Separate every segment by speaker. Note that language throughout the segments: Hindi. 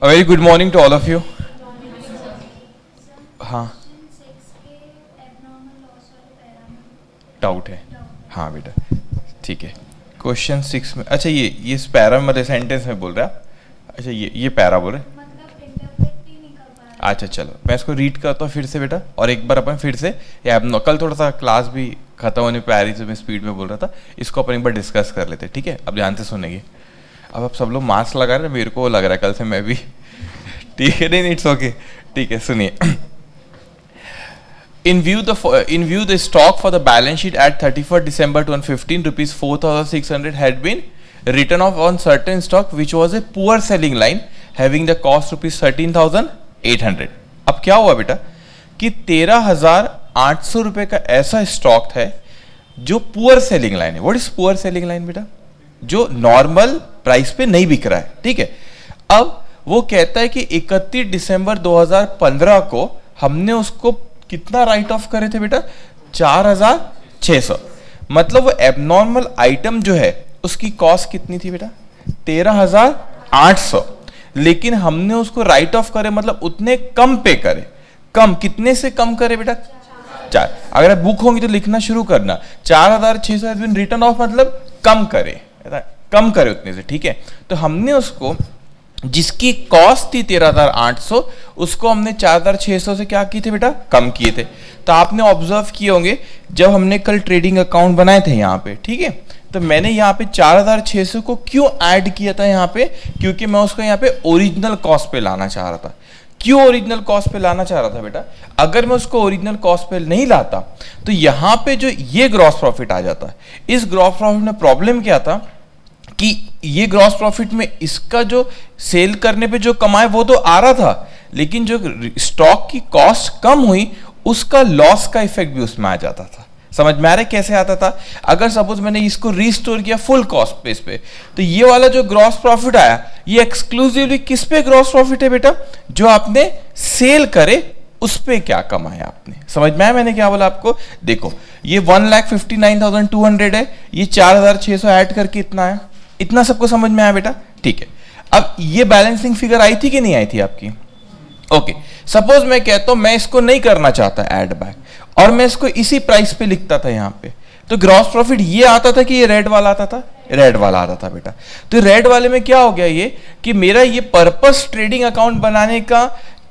Speaker 1: A very good morning to all of you. हाँ डाउट है, हाँ बेटा ठीक है। क्वेश्चन 6 में, अच्छा ये पैरा में सेंटेंस में बोल रहा है, अच्छा ये पैरा बोल रहे, अच्छा चलो मैं इसको रीड करता हूँ फिर से बेटा, और एक बार अपन फिर से कल थोड़ा सा क्लास भी खत्म होने पे आ रही थी, मैं स्पीड में बोल रहा था, इसको अपन एक बार डिस्कस कर लेते, ठीक है। अब ध्यान से सुनेंगे। अब आप सब लोग मास्क लगा रहे हैं, मेरे को लग रहा है कल से मैं भी, ठीक है, नहीं इट्स ओके, ठीक है। सुनिए, in view the stock for the balance sheet at 31st December 2015 rupees 4600 had been written off on certain stock which was a poor selling line having the cost rupees 13800। अब क्या हुआ बेटा कि 13800 रुपए का ऐसा स्टॉक है जो पुअर सेलिंग लाइन है। What is poor selling line बेटा? जो नॉर्मल प्राइस पे नहीं बिक रहा है, ठीक है। अब वो कहता है कि 31 दिसंबर 2015 को हमने उसको कितना राइट ऑफ करे थे बेटा? 4600। मतलब वो एबनॉर्मल आइटम जो है उसकी कॉस्ट कितनी थी बेटा? 13800। लेकिन हमने उसको राइट ऑफ करे, मतलब उतने कम पे करे। कम कितने से कम करे बेटा? 4। अगर आप बुक होंगी तो लिखना शुरू करना, 4600 हैज बीन रिटन ऑफ, मतलब कम करे, कम करे उतने से, ठीक है। तो हमने उसको जिसकी कॉस्ट थी 13800, उसको हमने 4600 से क्या किए थे बेटा? कम किए थे। तो आपने ऑब्जर्व किए होंगे जब हमने कल ट्रेडिंग अकाउंट बनाए थे यहाँ पे, ठीक है, तो मैंने यहाँ पे 4600 को क्यों ऐड किया था यहाँ पे? क्योंकि मैं उसको यहाँ पे ओरिजिनल कॉस्ट पे लाना चाह रहा था। क्यों ओरिजिनल कॉस्ट पे लाना चाह रहा था बेटा? अगर मैं उसको ओरिजिनल कॉस्ट पे नहीं लाता तो यहाँ पे जो ये ग्रॉस प्रॉफिट आ जाता। इस ग्रॉस प्रॉफिट में प्रॉब्लम क्या था कि ये ग्रॉस प्रॉफिट में इसका जो सेल करने पे जो कमाए वो तो आ रहा था, लेकिन जो स्टॉक की कॉस्ट कम हुई उसका लॉस का इफेक्ट भी उसमें आ जाता था। समझ में आ रहा है कैसे आता था? अगर सपोज मैंने इसको रीस्टोर किया फुल कॉस्ट बेस पे, तो ये वाला जो ग्रॉस प्रॉफिट आया ये एक्सक्लूसिवली किस पे ग्रॉस प्रॉफिट है बेटा? जो आपने सेल करे उस पे क्या कमाया आपने। समझ में आया मैंने क्या बोला आपको? देखो ये 1,59,200 है, ये 4600 ऐड करके इतना है, इतना सबको समझ में आया बेटा? ठीक है। अब ये बैलेंसिंग फिगर आई थी कि नहीं आई थी आपकी? ओके, सपोज मैं कहता हूं मैं इसको नहीं करना चाहता ऐड बैक, और मैं इसको इसी प्राइस पे लिखता था यहाँ पे, तो ग्रॉस प्रॉफिट ये आता था कि ये रेड वाला आता था? रेड वाला आता था बेटा। तो रेड वाले में क्या हो गया ये कि मेरा ये पर्पस ट्रेडिंग अकाउंट बनाने का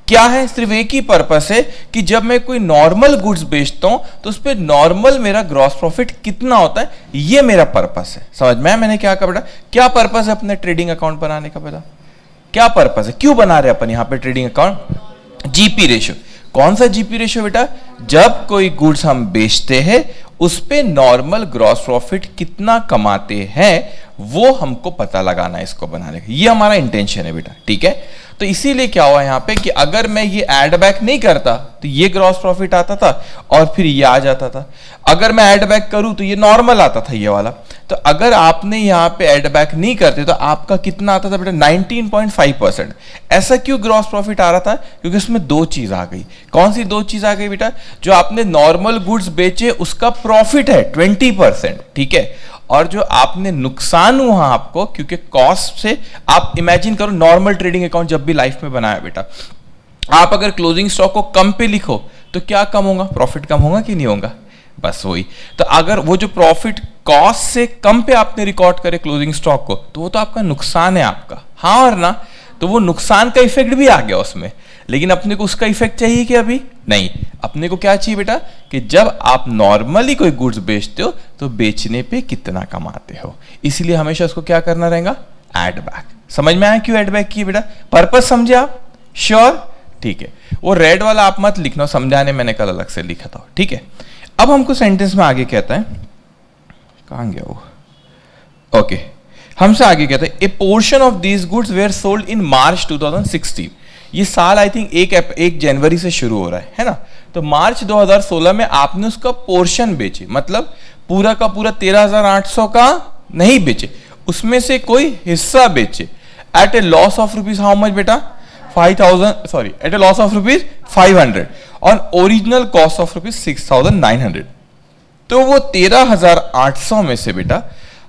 Speaker 1: क्या है? सिर्फ एक ही पर्पस है कि जब मैं कोई नॉर्मल गुड्स बेचता हूं तो उस पर नॉर्मल मेरा ग्रॉस प्रॉफिट कितना होता है, ये मेरा पर्पस है। समझ में मैंने क्या कहा बेटा? क्या पर्पस है अपने ट्रेडिंग अकाउंट बनाने का बेटा? क्या पर्पस है? क्यों बना रहे अपन यहां पे ट्रेडिंग अकाउंट? GP ratio. कौन सा जीपी रेशियो बेटा? जब कोई गुड्स हम बेचते हैं उस पे नॉर्मल ग्रॉस प्रॉफिट कितना कमाते हैं वो हमको पता लगाना है इसको बनाने का, ये हमारा इंटेंशन है बेटा, ठीक है। तो इसीलिए क्या हुआ यहाँ पे कि अगर मैं ये ऐड बैक नहीं करता तो ये ग्रॉस प्रॉफिट आता था और फिर ये आ जाता था। अगर मैं ऐड बैक करूं तो ये नॉर्मल आता था ये वाला। तो अगर आपने यहाँ पे ऐड बैक नहीं करते तो आपका कितना आता था बेटा? 19.5%। ऐसा क्यों ग्रॉस प्रॉफिट आ रहा था? क्योंकि उसमें दो चीज आ गई। कौन सी दो चीज आ गई बेटा? जो आपने नॉर्मल गुड्स बेचे उसका प्रॉफिट है 20%, ठीक है, और जो आपने नुकसान हुआ आपको क्योंकि कॉस्ट से, आप इमेजिन करो नॉर्मल ट्रेडिंग अकाउंट जब भी लाइफ में बनाया बेटा, आप अगर क्लोजिंग स्टॉक को कम पे लिखो तो क्या कम होगा? प्रॉफिट कम होगा कि नहीं होगा? बस वही। तो अगर वो जो प्रॉफिट कॉस्ट से कम पे आपने रिकॉर्ड करे क्लोजिंग स्टॉक को, तो वो तो आपका नुकसान है आपका, हाँ और ना? तो वो नुकसान का इफेक्ट भी आ गया उसमें, लेकिन अपने को उसका इफेक्ट चाहिए कि अभी नहीं। अपने को क्या चाहिए बेटा? कि जब आप नॉर्मली कोई गुड्स बेचते हो तो बेचने पे कितना कमाते हो, इसलिए हमेशा उसको क्या करना रहेगा? Add back. समझ में आया क्यों ऐड बैक किए बेटा? पर्पस समझे आप? श्योर, ठीक है। वो रेड वाला आप मत लिखना, समझाने मैंने कल अलग से लिखा था, ठीक है। अब हमको सेंटेंस में आगे कहता है, कहां गया वो? ओके, हमसे आगे कहता है a portion of these goods were sold in March 2016। ये साल आई थिंक 1 जनवरी से शुरू हो रहा है ना? तो मार्च 2016 में आपने उसका पोर्शन बेचे, मतलब पूरा का पूरा 13800 का नहीं बेचे, उसमें से कोई हिस्सा बेचे at a loss of rupees how much बेटा? 5000, sorry, at a loss of rupees 500 और ओरिजिनल कॉस्ट ऑफ रुपीज 6900। तो वो 13800 में से बेटा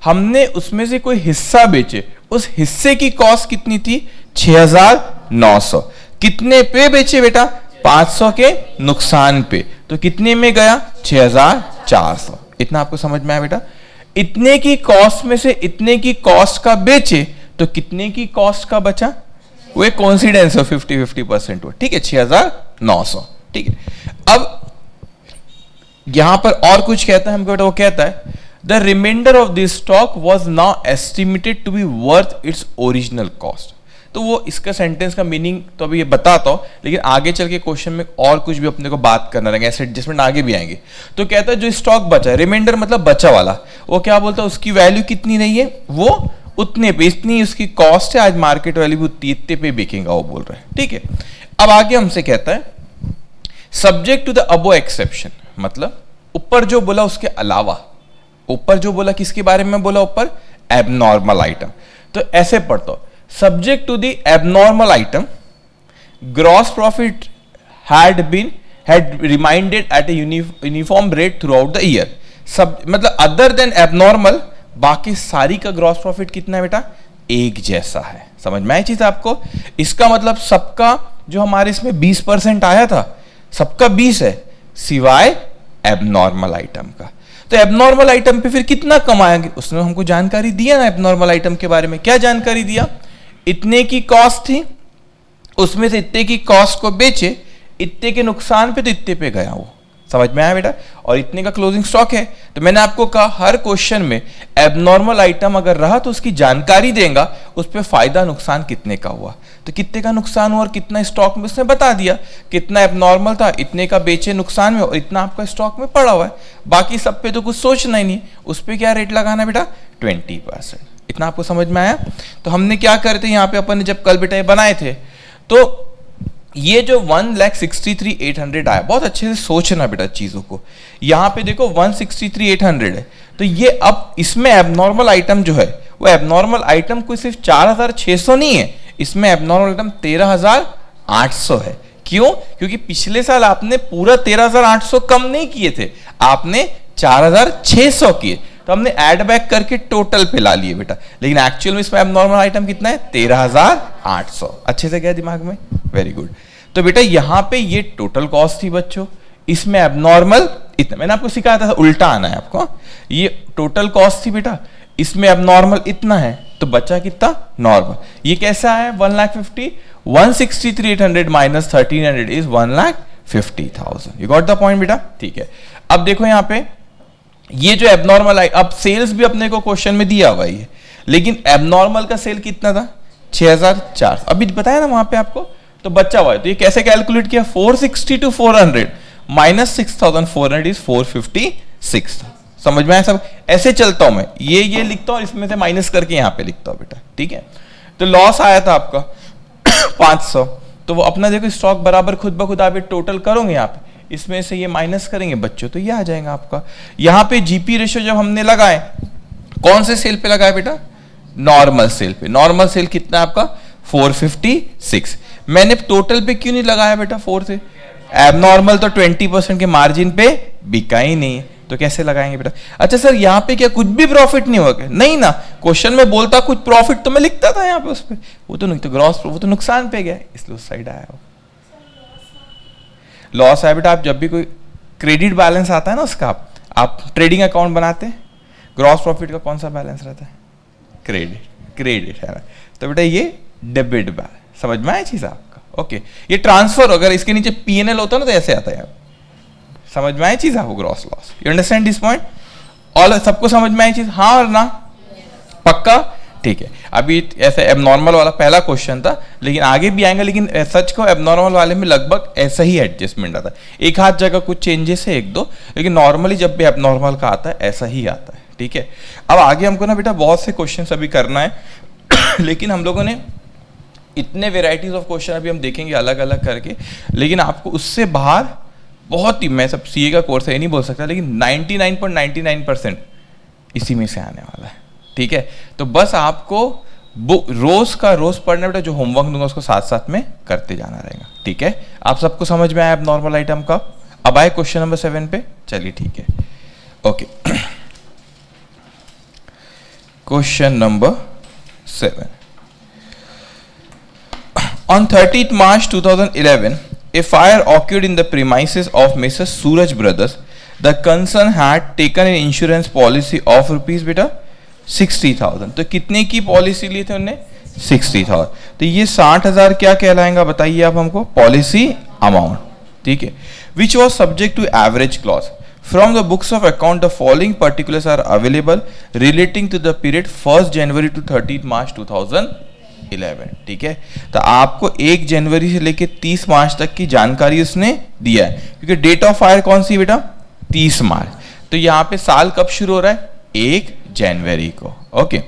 Speaker 1: हमने उसमें से कोई हिस्सा बेचे, उस हिस्से की कॉस्ट कितनी थी? 6000 900। कितने पे बेचे बेटा? 500 के नुकसान पे। तो कितने में गया? 6400। इतना आपको समझ में आया बेटा? इतने की कॉस्ट में से इतने की कॉस्ट का बेचे तो कितने की कॉस्ट का बचा? वो एक कोइंसिडेंस है, 50-50% हुआ, ठीक है, 6900। ठीक है, अब यहां पर और कुछ कहता है हमको बेटा, वो कहता है the reminder of this stock was now estimated to be worth its original cost. तो वो इसका सेंटेंस का मीनिंग तो अभी ये बताता हूं, लेकिन आगे चल के क्वेश्चन में और कुछ भी अपने को बात करना रहेगा, ऐसे एडजस्टमेंट आगे भी आएंगे। तो कहता है जो स्टॉक बचा है, रिमाइंडर मतलब बचा वाला, वो क्या बोलता है उसकी वैल्यू कितनी रही है? वो उतने पे, इतनी उसकी कॉस्ट है, आज मार्केट वैल्यू भी उतनी, इतने पे बिकेगा वो बोल रहा है। ठीक है, अब आगे हमसे कहता है subject to the above exception, मतलब ऊपर जो बोला उसके अलावा, ऊपर जो बोला किसके बारे में बोला? ऊपर एबनॉर्मल आइटम। तो ऐसे पढ़ता हूं, subject to the abnormal item, gross profit had remained at a uniform rate throughout the year. सब मतलब other than abnormal, बाकी सारी का ग्रॉस प्रॉफिट कितना है बेटा? एक जैसा है। समझ में आई चीज आपको? इसका मतलब सबका जो हमारे इसमें 20% आया था, सबका 20 है, सिवाय एबनॉर्मल आइटम का। तो एबनॉर्मल आइटम पे फिर कितना कमाएंगे? उसने हमको जानकारी दिया ना एबनॉर्मल आइटम के बारे में। क्या जानकारी दिया? इतने की कॉस्ट थी, उसमें से इतने की कॉस्ट को बेचे, इतने के नुकसान पे तो इतने पे गया वो। समझ में आया बेटा? और इतने का क्लोजिंग स्टॉक है। तो मैंने आपको कहा हर क्वेश्चन में एबनॉर्मल आइटम अगर रहा तो उसकी जानकारी देगा, उस पर फायदा नुकसान कितने का हुआ, तो कितने का नुकसान हुआ और कितना स्टॉक में उसने बता दिया, कितना एबनॉर्मल था, इतने का बेचे नुकसान में और इतना आपका स्टॉक में पड़ा हुआ है। बाकी सब पे तो कुछ सोचना ही नहीं, उस पर क्या रेट लगाना बेटा? 20%। इतना आपको समझ में आया? तो हमने क्या करे थे यहाँ पे, अपन ने जब कल बेटा बनाए थे, तो ये जो 1,63,800 आया, बहुत अच्छे से सोचना बेटा चीजों को। यहां पे देखो 1,63,800 है, तो ये अब इसमें एबनॉर्मल आइटम जो है, वो एबनॉर्मल आइटम कोई सिर्फ 4,600 नहीं है, इसमें एबनॉर्मल आइटम 13,800 है। क्यों? क्योंकि पिछले साल आपने पूरा 13,800 कम नहीं किए थे, आपने 4,600 किए, तो हमने ऐड बैक करके टोटल पे ला लिए बेटा। लेकिन एक्चुअल में इसमें एबनॉर्मल आइटम कितना है? 13,800। अच्छे से गया दिमाग में? Very good. तो बेटा यहां पे ये टोटल कॉस्ट थी बच्चों, इसमें एबनॉर्मल इतना, मैंने आपको सिखाया था उल्टा आना है आपको। ये टोटल कॉस्ट थी बेटा, इसमें एबनॉर्मल इतना है, तो बचा कितना? नॉर्मल। ये कैसा है? 1,50,000, 1,63,800 minus 1,300 is 1,50,000। You got the point बेटा? ठीक है, अब देखो यहां पे ये जो एबनॉर्मल है, अब सेल्स भी अपने को क्वेश्चन में दिया हुआ है, लेकिन एबनॉर्मल का सेल कितना था? 6,400। अभी बताया ना वहां पे आपको, तो बच्चा हुआ है। तो ये कैसे कैलकुलेट किया? 460 to 400 माइनस 6,400 इज 456। समझ में आया सब? ऐसे चलता हूं मैं, ये लिखता हूं, इसमें से माइनस करके यहां पे लिखता हूं बेटा। ठीक है, तो लॉस आया था आपका 500, तो वो अपना देखो स्टॉक बराबर खुद ब खुद आप टोटल करोगे यहाँ पे, इसमें से ये माइनस करेंगे बच्चों, तो ये आ जाएगा आपका। यहां पे जीपी रेशियो जब हमने लगाए, कौन से सेल पे लगाए बेटा? नॉर्मल सेल पे। नॉर्मल सेल कितना आपका? 456। मैंने टोटल पे क्यों नहीं लगाया बेटा 4 से? एबनॉर्मल तो 20% के मार्जिन पे बिका ही नहीं है, तो कैसे लगाएंगे बेटा? अच्छा सर यहाँ पे क्या कुछ भी प्रॉफिट नहीं होगा? नहीं ना, क्वेश्चन में बोलता कुछ प्रॉफिट तो मैं लिखता था यहाँ पे उस पे, वो तो नहीं, तो ग्रॉस वो तो नुकसान पे गया, इसलिए उस साइड आया। लॉस है बेटा, आप जब भी कोई क्रेडिट बैलेंस आता है ना उसका, आप ट्रेडिंग अकाउंट बनाते हैं, ग्रॉस प्रॉफिट का कौन सा बैलेंस रहता है? क्रेडिट है ना, तो बेटा ये डेबिट बैलेंस। समझ में आया चीज आपका? ओके, ये ट्रांसफर अगर इसके नीचे पीएनएल होता ना तो ऐसे आता है। समझ में आया चीज आपको? Gross loss. You understand this point? All सबको समझ में आई चीज? हाँ और ना? पक्का? ठीक है, अभी ऐसे एबनॉर्मल वाला पहला क्वेश्चन था, लेकिन आगे भी आएंगे, लेकिन सच को एबनॉर्मल वाले में लगभग ऐसा ही एडजस्टमेंट आता है, एक हाथ जगह कुछ चेंजेस है एक दो, लेकिन नॉर्मली जब भी एबनॉर्मल का आता है ऐसा ही आता है। ठीक है, अब आगे हमको ना बेटा बहुत से क्वेश्चन अभी करना है लेकिन हम लोगों ने इतने वेराइटीज ऑफ क्वेश्चन अभी हम देखेंगे अलग अलग करके, लेकिन आपको उससे बाहर बहुत ही, मैं सब सीए का कोर्स है नहीं बोल सकता, लेकिन 99.99% इसी में से आने वाला है। ठीक है, तो बस आपको रोज का रोज पढ़ना बेटा, जो होमवर्क दूंगा उसको साथ साथ में करते जाना रहेगा। ठीक है, आप सबको समझ में आया अब नॉर्मल आइटम का? अब आए क्वेश्चन नंबर 7 पे, चलिए ठीक है। Okay, question number 7, On 30th March 2011, a fire occurred in the premises of Mrs. Suraj Brothers. The concern had taken an insurance policy of rupees बेटा 60,000. तो कितने की पॉलिसी लिए थे उन्होंने? 60,000. तो ये 60,000 क्या कहलाएगा बताइए आप हमको? Policy amount. ठीक है. Which was subject to average clause. From the books of account, the following particulars are available relating to the period 1st January to 30th March 2011. ठीक है. तो आपको 1 जनवरी से लेके 30 मार्च तक की जानकारी उसने दिया है, क्योंकि डेट ऑफ फायर कौन सी बेटा? 30 मार्च. तो यहाँ पे साल कब शुरू हो रहा है? 1 जनवरी को. ओके.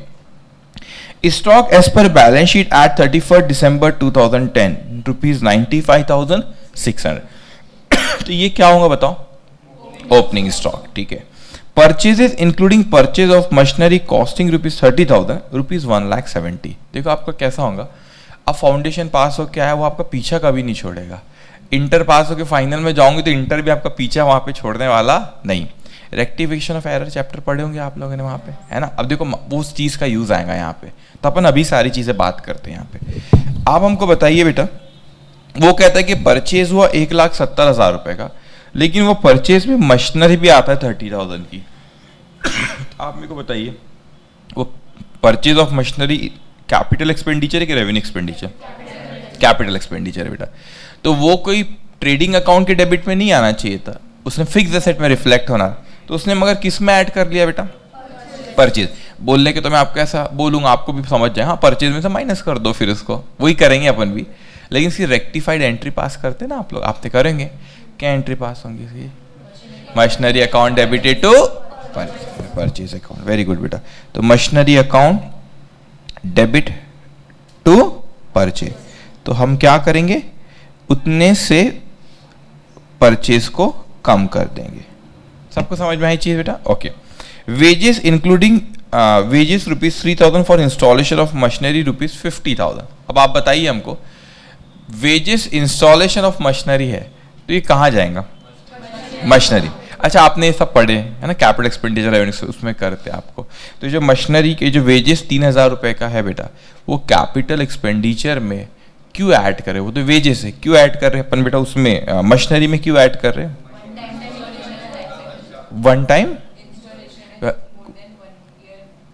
Speaker 1: स्टॉक एज पर balance sheet at 31 December 2010 rupees 95,600. तो ये क्या होगा बताओ? Opening stock. ठीक है. Purchases including purchase of machinery costing rupees 30,000 rupees 1,70,000. देखो आपका कैसा होगा, अब फाउंडेशन पास हो क्या है वो आपका पीछा कभी नहीं छोड़ेगा. इंटर पास हो के फाइनल में जाओगे तो इंटर भी आपका पीछा वहां पे छोड़ने वाला नहीं. रेक्टिफिकेशन ऑफ एरर चैप्टर पढ़े होंगे आप लोगों ने वहां पे, है ना. अब देखो वो उस चीज का यूज आएगा यहाँ पे, तो अपन अभी सारी चीजें बात करते हैं यहाँ पे. आप हमको बताइए बेटा, वो कहता है कि परचेज हुआ 1,70,000 रुपए का, लेकिन वो परचेज में मशीनरी भी आता है 30,000 की. आप मेरे को बताइए, वो purchase of machinery capital expenditure है कि रेवेन्यू एक्सपेंडिचर? कैपिटल एक्सपेंडिचर है बेटा. तो वो कोई ट्रेडिंग अकाउंट के डेबिट में नहीं आना चाहिए था, उसने फिक्स एसेट में रिफ्लेक्ट होना. तो उसने मगर किस में ऐड कर लिया बेटा? परचेज. बोलने के तो मैं आपको ऐसा बोलूंगा, आपको भी समझ जाए. हाँ, परचेज में से माइनस कर दो, फिर उसको वही करेंगे अपन भी. लेकिन इसकी रेक्टिफाइड एंट्री पास करते ना आप लोग, आप तो करेंगे. क्या एंट्री पास होंगी इसकी? Machinery account debited to purchase account. Very good बेटा. तो machinery account debit to purchase. तो हम क्या करेंगे? उतने से परचेज को कम कर देंगे. सबको समझ में आई चीज बेटा? Okay. Wages including wages rupees 3,000 for installation of machinery rupees 50,000. अब आप बताइए हमको, वेजेस इंस्टॉलेशन ऑफ मशीनरी है तो ये कहाँ जाएगा? मशीनरी. अच्छा, आपने ये सब पढ़े है ना, कैपिटल एक्सपेंडिचर रेवेन्यू उसमें करते आपको. तो जो मशीनरी के जो वेजेस 3,000 रुपए का है बेटा, वो कैपिटल एक्सपेंडिचर में क्यों ऐड करे? वो तो वेजेस है, क्यों ऐड कर रहे हैं अपन बेटा उसमें? मशीनरी में क्यों ऐड कर रहे हैं? One time.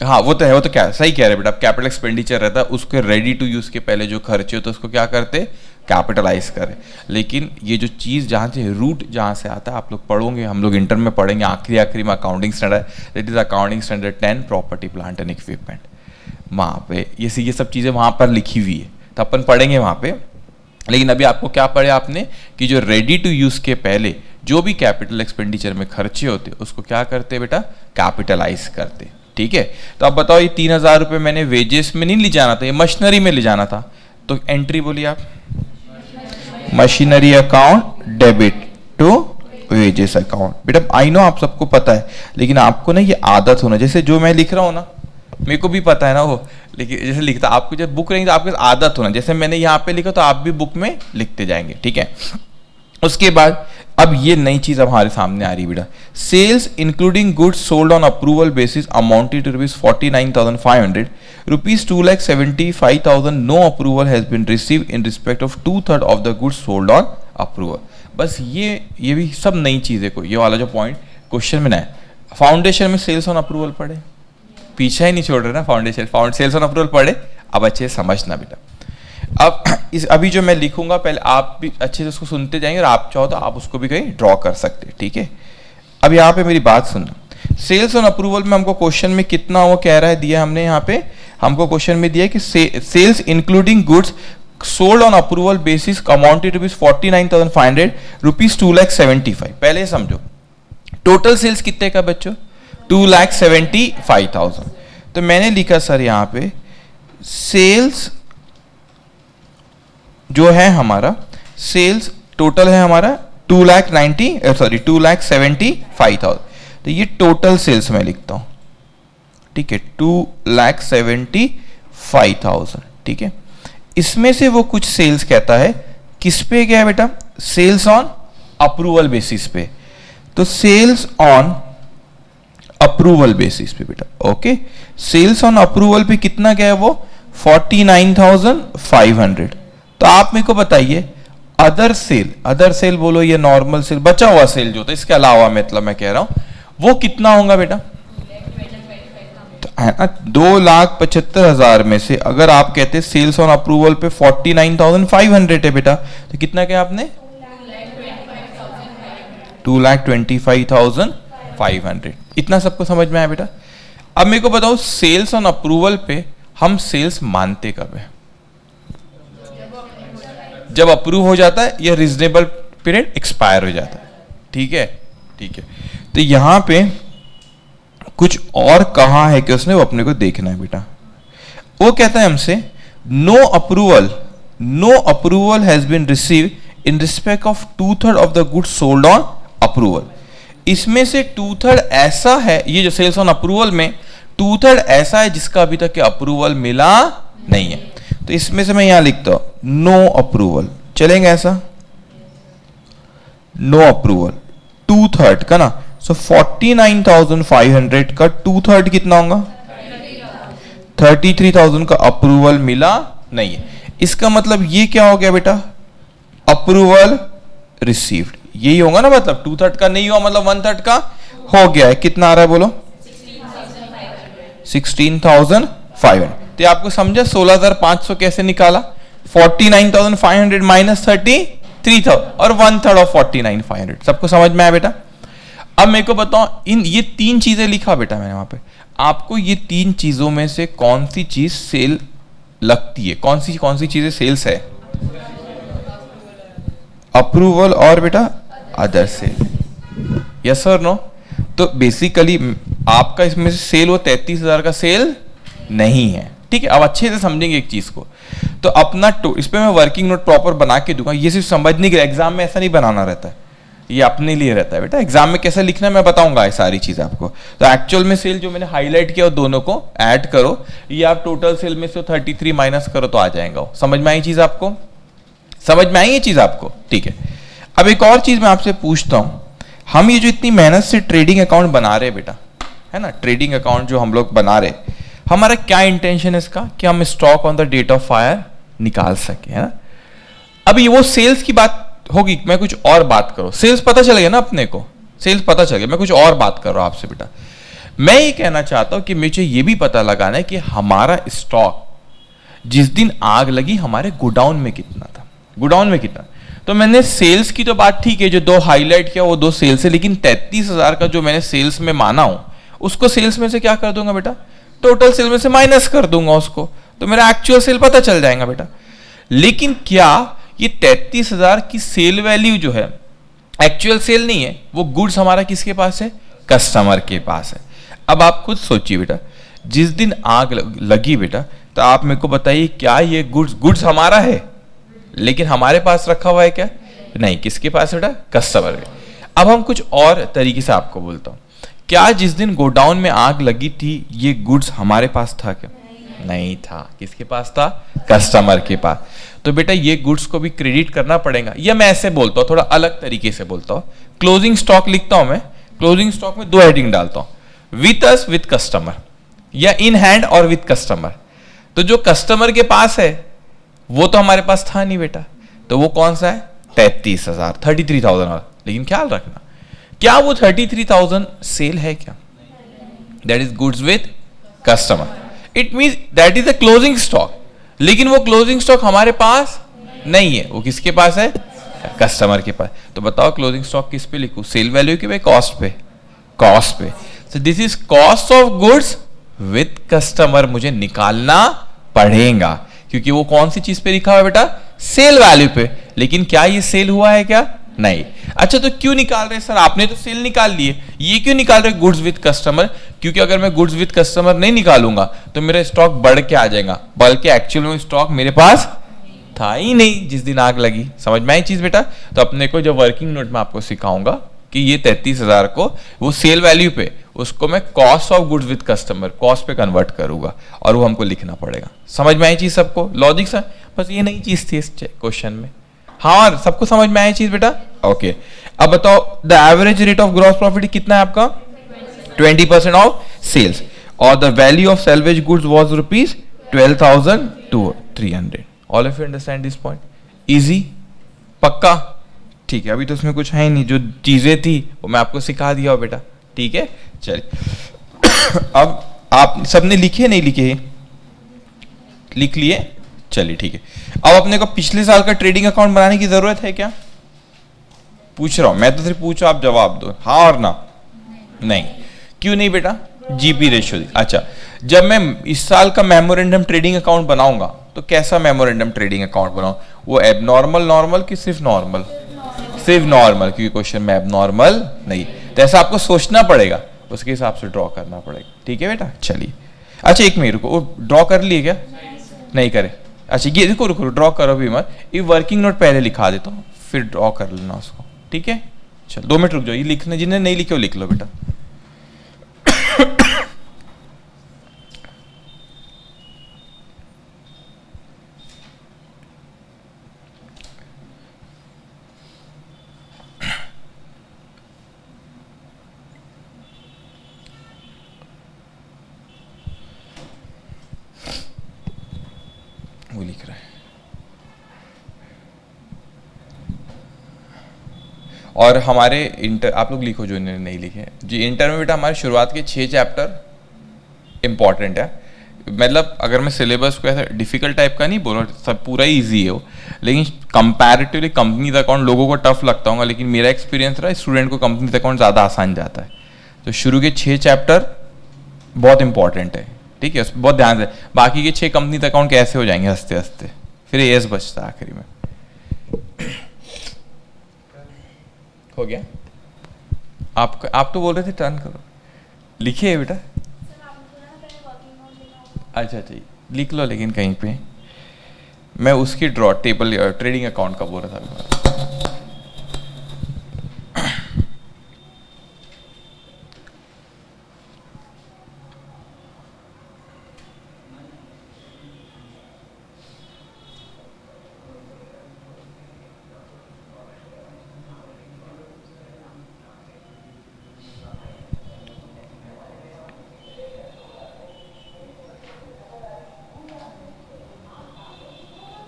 Speaker 1: हाँ वो तो है, वो तो क्या सही कह रहे बेटा. अब कैपिटल एक्सपेंडिचर रहता है, उसके रेडी टू यूज के पहले जो खर्चे होते हैं उसको क्या करते? कैपिटलाइज करें. लेकिन ये जो चीज जहाँ से रूट जहाँ से आता है आप लोग पढ़ोगे, हम लोग इंटर में पढ़ेंगे, आखिरी में accounting standard, that is accounting standard 10 property plant and equipment. वहाँ पे ये सब चीजें वहाँ पर लिखी हुई है, तो अपन पढ़ेंगे वहाँ पे. लेकिन अभी आपको क्या पढ़े आपने कि जो रेडी टू यूज के पहले जो भी कैपिटल एक्सपेंडिचर में खर्चे होते उसको क्या करते बेटा? कैपिटलाइज करते. ठीक है. तो अब बताओ, ये 3,000 रुपए मैंने वेजेस में नहीं ले जाना था, ये मशीनरी में ले जाना था. तो एंट्री बोलिए आप. Machinery account debit to wages account. बेटा आई नो आप सबको पता है, लेकिन आपको ना ये आदत होना, जैसे जो मैं लिख रहा हूँ ना, मेरे को भी पता है ना वो, लेकिन जैसे लिखता आपको जब बुक रहेंगे तो आपको आदत होना, जैसे मैंने यहाँ पे लिखा तो आप भी बुक में लिखते जाएंगे. ठीक है. उसके बाद अब ये नई चीज अब हमारे सामने आ रही बेटा. Sales including goods sold on approval basis amounted to rupees 49,500, rupees 2,75,000. No approval has been received in respect of 2/3 of the goods sold on approval. बस ये भी सब नई चीजें को, ये वाला जो पॉइंट क्वेश्चन में ना है. फाउंडेशन में सेल्स ऑन अप्रूवल पढ़े, पीछा ही नहीं छोड़ रहे ना. फाउंडेशन सेल्स ऑन अप्रूवल पढ़े. अब अच्छे से समझना बेटा. अब अभी जो मैं लिखूंगा पहले आप भी अच्छे से उसको सुनते जाएंगे, और आप चाहो तो आप उसको भी कहीं ड्रॉ कर सकते हैं. ठीक है. अब यहाँ पे मेरी बात सुनना. सेल्स ऑन अप्रूवल में हमको क्वेश्चन में कितना वो कह रहा है दिया हमने यहाँ पे, हमको क्वेश्चन में दिया है कि sales including goods sold on approval basis amounted rupees 49,500, rupees 2,75,000. पहले समझो टोटल सेल्स कितने का बच्चों? 2,75,000. तो मैंने लिखा सर यहाँ पे सेल्स जो है हमारा, सेल्स टोटल है हमारा 2,75,000. तो ये टोटल सेल्स में लिखता हूं. ठीक है. 2,75,000. ठीक है. इसमें से वो कुछ सेल्स कहता है किस पे गया बेटा? सेल्स ऑन अप्रूवल बेसिस पे. तो सेल्स ऑन अप्रूवल बेसिस पे बेटा. ओके. सेल्स ऑन अप्रूवल पे कितना गया? वो 49,500. तो आप मेरे को बताइए अदर सेल बोलो या नॉर्मल सेल, बचा हुआ सेल जो था इसके अलावा, मतलब मैं कह रहा हूं वो कितना होगा बेटा? तो है ना 2,75,000 में से अगर आप कहते सेल्स ऑन अप्रूवल पे 49,500 है बेटा, तो कितना क्या आपने 2,25,500। इतना सबको समझ में आया बेटा? अब मेरे को बताओ सेल्स ऑन अप्रूवल पे हम सेल्स मानते कब है? जब अप्रूव हो जाता है या रीजनेबल पीरियड एक्सपायर हो जाता है। ठीक है, ठीक है। तो यहां पे कुछ और कहा है कि उसने, वो अपने को देखना है बेटा। वो कहता है हमसे no approval has been receive in respect of 2/3 of the goods sold on approval. इसमें से 2/3 ऐसा है, ये जो सेल्स ऑन अप्रूवल में 2/3 ऐसा है जिसका अभी तक अप्रूवल मिला नहीं है। तो इसमें से मैं यहां लिखता हूं नो अप्रूवल, चलेंगे ऐसा? नो अप्रूवल 2/3 का ना, सो 49,500 का 2/3 कितना होगा? 33,000 का अप्रूवल मिला नहीं है। इसका मतलब ये क्या हो गया बेटा? अप्रूवल रिसीव्ड, यही होगा ना, मतलब 2/3 का नहीं हुआ मतलब 1/3 का हो गया है। कितना आ रहा है बोलो? 16,500। तो आपको समझा 16,500 कैसे निकाला? 49,500 माइनस 33,000 और 1/3 ऑफ 49,500। सबको समझ में आया बेटा? अब मेरे को बताओ इन ये तीन चीजें लिखा बेटा मैंने वहां पे, आपको ये तीन चीजों में से कौन सी चीज सेल लगती है? कौन सी चीजें सेल्स है? अप्रूवल और बेटा अदर सेल। यस और नो? तो बेसिकली आपका इसमें से सेल वो 33,000 का सेल नहीं है। ठीक है, अब अच्छे से समझेंगे एक चीज को। तो अपना इस पे मैं वर्किंग नोट प्रॉपर बना के दूंगा, ये सिर्फ समझने के लिए, एग्जाम में ऐसा नहीं बनाना रहता है, ये अपने लिए रहता है बेटा। एग्जाम में कैसे लिखना है मैं बताऊंगा ये सारी चीज आपको। तो एक्चुअल में सेल जो मैंने हाईलाइट किया वो दोनों को ऐड करो, ये आप टोटल सेल में से 33 माइनस करो तो आ जाएगा। समझ में आई चीज आपको? समझ में आई ये चीज आपको? ठीक है। अब एक और चीज मैं आपसे पूछता हूं, हम ये जो इतनी मेहनत से ट्रेडिंग अकाउंट बना रहे बेटा, है ना, ट्रेडिंग अकाउंट जो हम लोग बना रहे, हमारा क्या इंटेंशन है इसका? कि हम stock on the date of fire निकाल सके, है ना। अब ये वो सेल्स की बात होगी, मैं कुछ और बात करूं, सेल्स पता चल गया ना अपने को, सेल्स पता चल गया, मैं कुछ और बात कर रहा हूं आपसे बेटा। मैं ये कहना चाहता हूं कि मुझे ये भी पता लगाना है कि हमारा स्टॉक जिस दिन आग लगी हमारे गोडाउन में कितना था, गोडाउन में कितना। तो मैंने सेल्स की तो बात ठीक है, जो दो हाईलाइट किया वो दो सेल्स है, लेकिन 33,000 का जो मैंने सेल्स में माना हूं उसको सेल्स में से क्या कर दूंगा बेटा? टोटल सेल में से माइनस कर दूंगा उसको, तो मेरा एक्चुअल सेल पता चल जाएगा बेटा। लेकिन क्या ये 33,000 की सेल वैल्यू जो है एक्चुअल सेल नहीं है, वो गुड्स हमारा किसके पास है? कस्टमर के पास है। अब आप खुद सोचिए बेटा, जिस दिन आग लगी बेटा, तो आप मेरे को बताइए क्या ये गुड्स हमारा है लेकिन हमारे पास रखा हुआ है क्या? नहीं, किसके पास बेटा? कस्टमर के। अब हम कुछ और तरीके से आपको बोलता हूं, क्या जिस दिन गोडाउन में आग लगी थी ये गुड्स हमारे पास था क्या? नहीं था। किसके पास था? कस्टमर के पास। तो बेटा ये गुड्स को भी क्रेडिट करना पड़ेगा, या मैं ऐसे बोलता हूं, थोड़ा अलग तरीके से बोलता हूं, क्लोजिंग स्टॉक लिखता हूं मैं, क्लोजिंग स्टॉक में दो हेडिंग डालता हूं, विथ अस विथ कस्टमर, या इन हैंड और विथ कस्टमर। तो जो कस्टमर के पास है वो तो हमारे पास था नहीं बेटा, तो वो कौन सा है? 33,000, 33,000। लेकिन ख्याल रखना, क्या वो 33,000 सेल है क्या? That is goods with customer, it means that is a closing stock, लेकिन वो क्लोजिंग स्टॉक हमारे पास नहीं है, वो किसके पास है? कस्टमर के पास। तो बताओ क्लोजिंग स्टॉक किस पे लिखूं? सेल वैल्यू के पे, कॉस्ट पे? कॉस्ट पे। So this is cost of goods with customer, मुझे निकालना पड़ेगा, क्योंकि वो कौन सी चीज पे लिखा हुआ है बेटा? सेल वैल्यू पे। लेकिन क्या ये सेल हुआ है क्या? नहीं। अच्छा, तो क्यों निकाल रहे हैं सर? आपने तो सेल निकाल लिए, ये क्यों निकाल रहे गुड्स विद कस्टमर? क्योंकि अगर मैं गुड्स विद कस्टमर नहीं निकालूंगा तो मेरा स्टॉक बढ़ के आ जाएगा, बल्कि एक्चुअल में स्टॉक मेरे पास था ही नहीं जिस दिन आग लगी। समझ में आई चीज बेटा? तो अपने को जो वर्किंग नोट में आपको सिखाऊंगा कि ये 33,000 को वो सेल वैल्यू पे, उसको मैं cost of goods with customer, cost पे कन्वर्ट करूंगा, और वो हमको लिखना पड़ेगा। समझ में आई चीज सबको? लॉजिक से बस ये नई चीज थी इस क्वेश्चन में। हाँ, सबको समझ में आई चीज बेटा? ओके। अब बताओ the average rate of gross profit कितना है आपका? 20% ऑफ सेल्स, और the value of salvage goods was ₹12,300। All of you understand this point? Easy, पक्का? ठीक है, अभी तो उसमें कुछ है ही नहीं, जो चीजें थी वो मैं आपको सिखा दिया बेटा, ठीक है। चलिए अब आप सबने लिखे नहीं लिखे? लिख लिए, चलिए ठीक है। अब अपने को पिछले साल का ट्रेडिंग अकाउंट बनाने की जरूरत है क्या? पूछ रहा हूं मैं, तो सिर्फ पूछो, आप जवाब दो हाँ और ना। नहीं, क्यों नहीं बेटा? GP ratio. अच्छा, जब मैं इस साल का मेमोरेंडम ट्रेडिंग अकाउंट बनाऊंगा तो कैसा मेमोरेंडम ट्रेडिंग अकाउंट बनाऊं? वो एबनॉर्मल नॉर्मल कि सिर्फ नॉर्मल? सिर्फ नॉर्मल, क्योंकि क्वेश्चन में एबनॉर्मल नहीं, तो ऐसा आपको सोचना पड़ेगा, उसके हिसाब से ड्रॉ करना पड़ेगा, ठीक है बेटा। चलिए, अच्छा एक मिनट रुको, वो ड्रॉ कर लिए क्या? नहीं करे? अच्छा ये रुको रुको, ड्रॉ करो भी मत, ये वर्किंग नोट पहले लिखा देता हूँ, फिर ड्रॉ कर लेना उसको, ठीक है। चल 2 मिनट रुक जाओ, ये लिखने, जिन्हें नहीं लिखे वो लिख लो बेटा। वो लिख रहा है, और हमारे इंटर, आप लोग लिखो जो नहीं लिखे जी। इंटर में बेटा हमारे शुरुआत के 6 चैप्टर इंपॉर्टेंट है, मतलब अगर मैं सिलेबस को ऐसा डिफिकल्ट टाइप का नहीं बोल रहा, सब पूरा इजी है वो, लेकिन कंपैरेटिवली कंपनीज अकाउंट लोगों को टफ लगता होगा, लेकिन मेरा एक्सपीरियंस रहा स्टूडेंट को कंपनीज अकाउंट ज़्यादा आसान जाता है। तो शुरू के 6 चैप्टर बहुत इंपॉर्टेंट है, ठीक है, बहुत ध्यान से। बाकी के 6 कंपनीज अकाउंट कैसे हो जाएंगे हंसते हंसते, फिर एस बचता आखिरी में। हो गया? आप तो बोल रहे थे टर्न करो, लिखिए बेटा। अच्छा अच्छा, लिख लो, लेकिन कहीं पे मैं उसकी ड्रॉ टेबल ट्रेडिंग अकाउंट का बोल रहा था।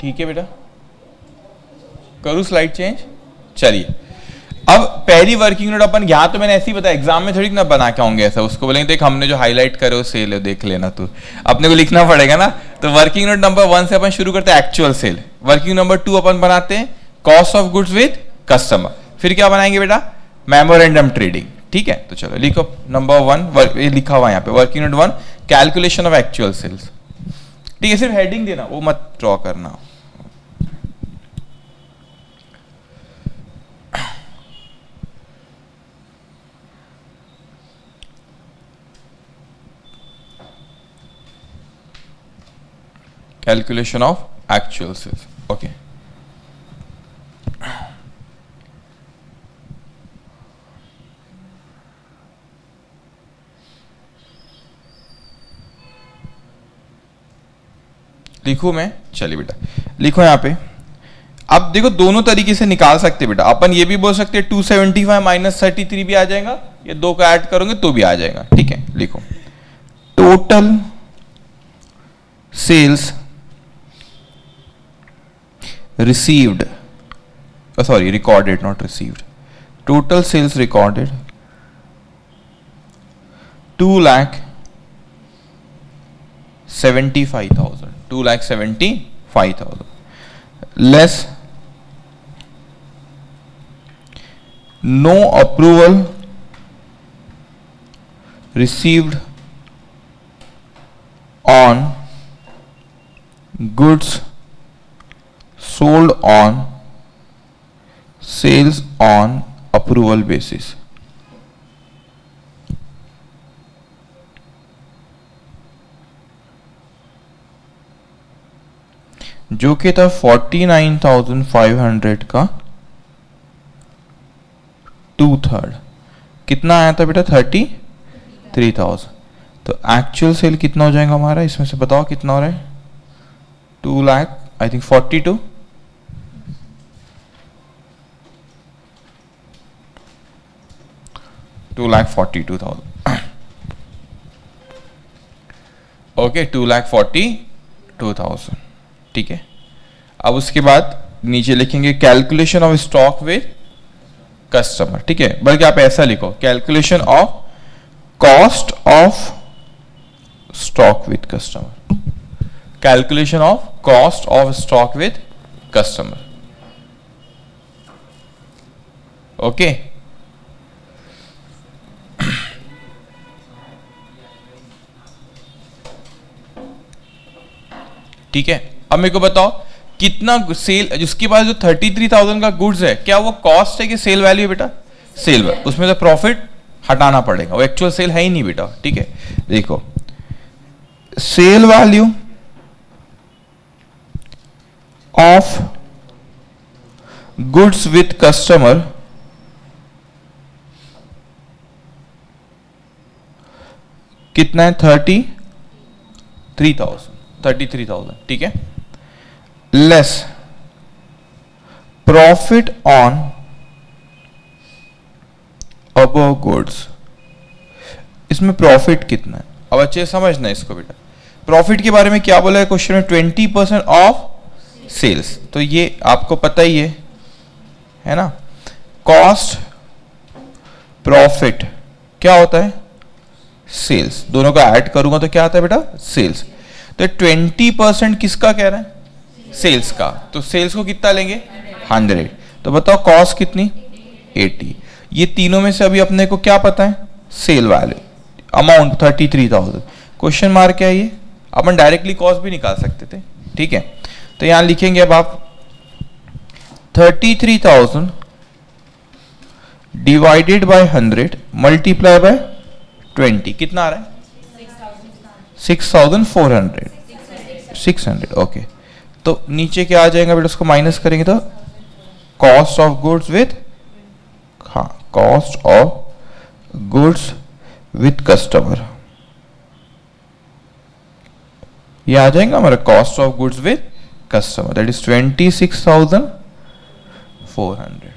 Speaker 1: ठीक है बेटा, करूँ स्लाइड चेंज? चलिए, अब पहली वर्किंग नोट अपन, यहाँ तो मैंने ऐसे ही बताया, एग्जाम में थोड़ी ना बना के होंगे ऐसा, उसको बोलेंगे देख हमने जो हाईलाइट करे वो सेल है, देख लेना तू, अपने को लिखना पड़ेगा ना। तो वर्किंग नोट नंबर 1 से अपन शुरू करते हैं एक्चुअल सेल, वर्किंग नंबर 2 अपन बनाते हैं cost of goods with customer, फिर क्या बनाएंगे बेटा? मेमोरेंडम ट्रेडिंग, ठीक है। तो चलो लिखो नंबर 1, ये लिखा हुआ यहाँ पे working note 1 calculation of actual sales, ठीक है, सिर्फ हेडिंग देना, वो मत ड्रॉ करना। Calculation of actual sales, okay. लिखूं मैं? चलिए बेटा लिखो यहाँ पे। अब देखो दोनों तरीके से निकाल सकते बेटा, अपन ये भी बोल सकते हैं 275 माइनस 33 भी आ जाएगा, ये 2 का ऐड करोगे तो भी आ जाएगा, ठीक है। लिखो total sales received, sorry recorded not received, total sales recorded 2,75,000 less no approval received on goods sold on sales on approval basis, जो कि था 49,500 का 2/3, कितना आया था बेटा? 33,000। तो एक्चुअल सेल कितना हो जाएगा हमारा, इसमें से बताओ कितना हो रहा है? 2 लाख आई थिंक 42, 2,42,000, ओके 2,42,000, ठीक है। अब उसके बाद नीचे लिखेंगे calculation of stock with customer, ठीक है, बल्कि आप ऐसा लिखो calculation of cost of stock with customer, calculation of cost of stock with customer. Okay, ठीक है। अब मेरे को बताओ कितना सेल, जिसके पास जो 33,000 का गुड्स है, क्या वो कॉस्ट है कि सेल वैल्यू है बेटा? सेल वैल्यू, उसमें से प्रॉफिट हटाना पड़ेगा, वो एक्चुअल सेल है ही नहीं बेटा, ठीक है। देखो sale value of goods with customer कितना है? 33,000, ठीक है, less profit on above goods. इसमें प्रॉफिट कितना है? अब अच्छे समझना इसको बेटा, प्रॉफिट के बारे में क्या बोला है क्वेश्चन में? 20% ऑफ सेल्स, तो ये आपको पता ही है ना। कॉस्ट प्रॉफिट क्या होता है? सेल्स, दोनों का ऐड करूंगा तो क्या आता है बेटा? सेल्स। तो 20% किसका कह रहा है? सेल्स का, तो सेल्स को कितना लेंगे? 100। तो बताओ कॉस्ट कितनी? 80। ये तीनों में से अभी अपने को क्या पता है? Sale value amount 33,000। Question mark क्या है ये? अपन डायरेक्टली कॉस्ट भी निकाल सकते थे, ठीक है। तो यहां लिखेंगे अब आप 33,000 डिवाइडेड बाय 100 मल्टीप्लाई बाय 20, कितना आ रहा है? 6,400, ओके। तो नीचे क्या आ जाएगा बेटा? उसको माइनस करेंगे तो कॉस्ट ऑफ गुड्स विथ, हाँ, cost of goods with customer, ये आ जाएगा हमारा cost of goods with customer, that is 26,400।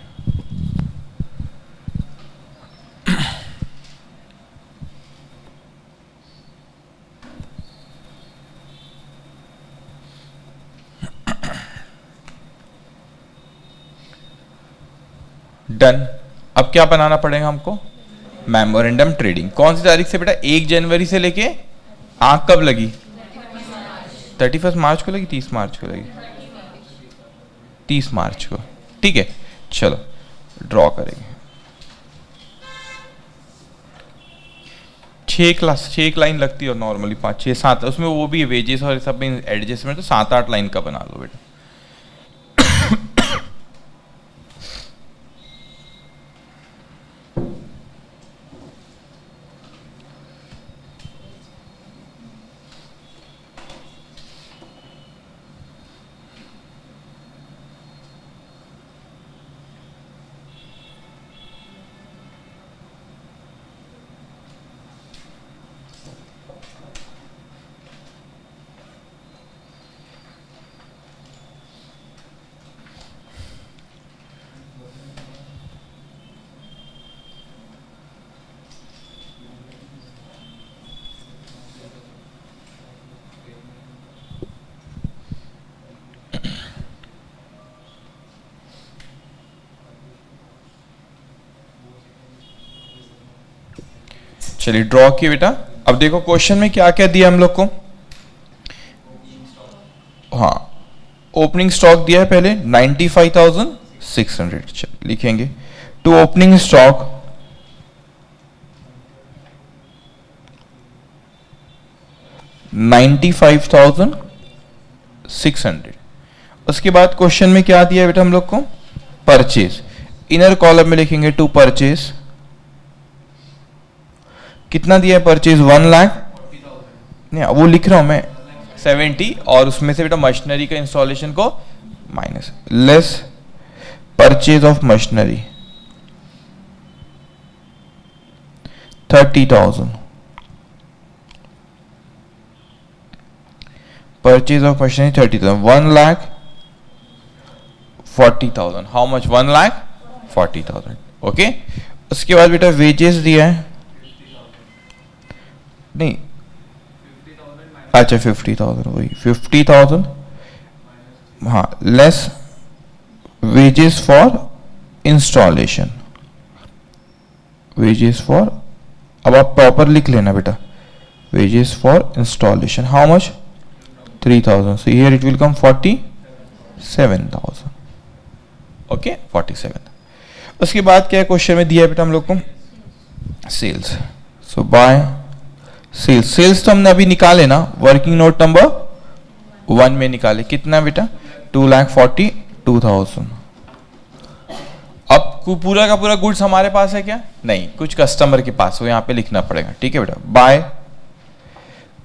Speaker 1: Done. अब क्या बनाना पड़ेगा हमको? Memorandum trading. कौन सी तारीख से बेटा? 1 जनवरी से लेके आंख कब लगी? 31 मार्च को लगी, 30 मार्च को लगी, 30 मार्च को, ठीक है। चलो ड्रॉ करेंगे। 6 लाइन लगती है और नॉर्मली 5, 6, 7, उसमें वो भी वेजेस और सब में एडजस्टमेंट, तो 7-8 लाइन का बना लो बेटा। चलिए ड्रॉ किए बेटा। अब देखो क्वेश्चन में क्या क्या दिया हम लोग को। हाँ, ओपनिंग स्टॉक दिया है पहले 95,600, लिखेंगे टू ओपनिंग स्टॉक $95,600। उसके बाद क्वेश्चन में क्या दिया है बेटा हम लोग को? परचेज। इनर कॉलम में लिखेंगे टू परचेज, कितना दिया है परचेज? 1 लाख, नहीं वो लिख रहा हूं मैं 70, और उसमें से बेटा मशीनरी का इंस्टॉलेशन को minus, less purchase of machinery 30,000, purchase of machinery 30,000, 1,40,000। How much? 1,40,000, okay. उसके बाद बेटा वेजेस दिया है, नहीं, अच्छा 50,000, वही 50,000, हाँ, less wages for installation, wages for, अब आप प्रॉपर लिख लेना बेटा, wages for installation, how much? 3000, so here it will come 47,000. Okay 47. उसके बाद क्या क्वेश्चन में दिया है बेटा हम लोग को? Sales. So by sales, sales तो हमने अभी निकाले ना, वर्किंग नोट नंबर 1 में निकाले. कितना बेटा? 2,42,000. अब पूरा का पूरा गुड्स हमारे पास है क्या? नहीं, कुछ कस्टमर के पास, वो यहां पे लिखना पड़ेगा. ठीक है बेटा. By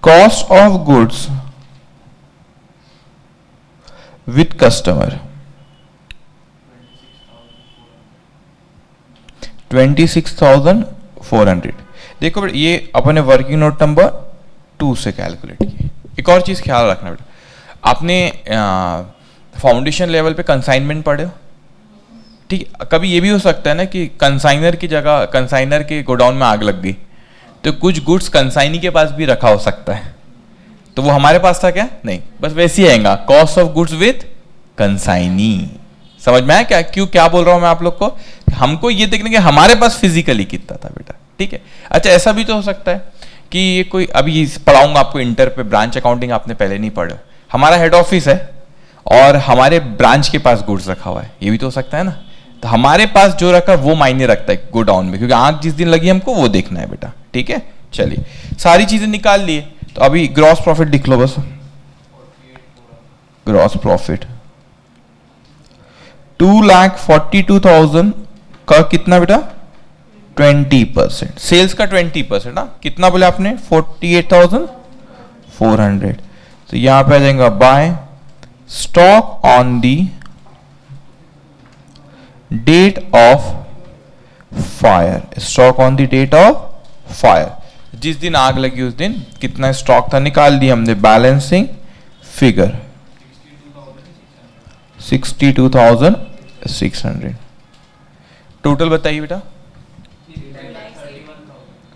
Speaker 1: cost of goods with customer 26,400. देखो बेटा, ये अपने वर्किंग नोट नंबर 2 से कैलकुलेट किए. एक और चीज ख्याल रखना बेटा, आपने फाउंडेशन लेवल पे कंसाइनमेंट पढ़े हो. ठीक, कभी ये भी हो सकता है ना कि कंसाइनर की जगह, कंसाइनर के गोडाउन में आग लग गई, तो कुछ गुड्स कंसाइनी के पास भी रखा हो सकता है. तो वो हमारे पास था क्या? नहीं, बस वैसे ही आएगा, cost of goods with consignee. समझ में आया क्या? क्यों क्या बोल रहा हूं मैं आप लोग को? हमको ये देखने के हमारे पास फिजिकली कितना था बेटा. ठीक है. अच्छा, ऐसा भी तो हो सकता है कि ये कोई, अभी पढ़ाऊंगा आपको इंटर पे, ब्रांच अकाउंटिंग आपने पहले नहीं पढ़ा, हमारा हेड ऑफिस है और हमारे ब्रांच के पास गुड्स रखा हुआ है, ये भी तो हो सकता है ना. तो हमारे पास जो रखा वो मायने रखता है गोडाउन में, क्योंकि आंख जिस दिन लगी हमको वो देखना है बेटा. ठीक है. चलिए, सारी चीजें निकाल लिए, तो अभी ग्रॉस प्रॉफिट लिख लो बस. ग्रॉस प्रॉफिट 2,42,000 का कितना बेटा? 20%. सेल्स का 20% ना, कितना बोले आपने? 48,400. तो यहां पे आ जाएगा by stock on the date of fire. Stock on the date of fire, जिस दिन आग लगी उस दिन कितना स्टॉक था निकाल दिया हमने. Balancing figure 62,600. टोटल बताइए बेटा.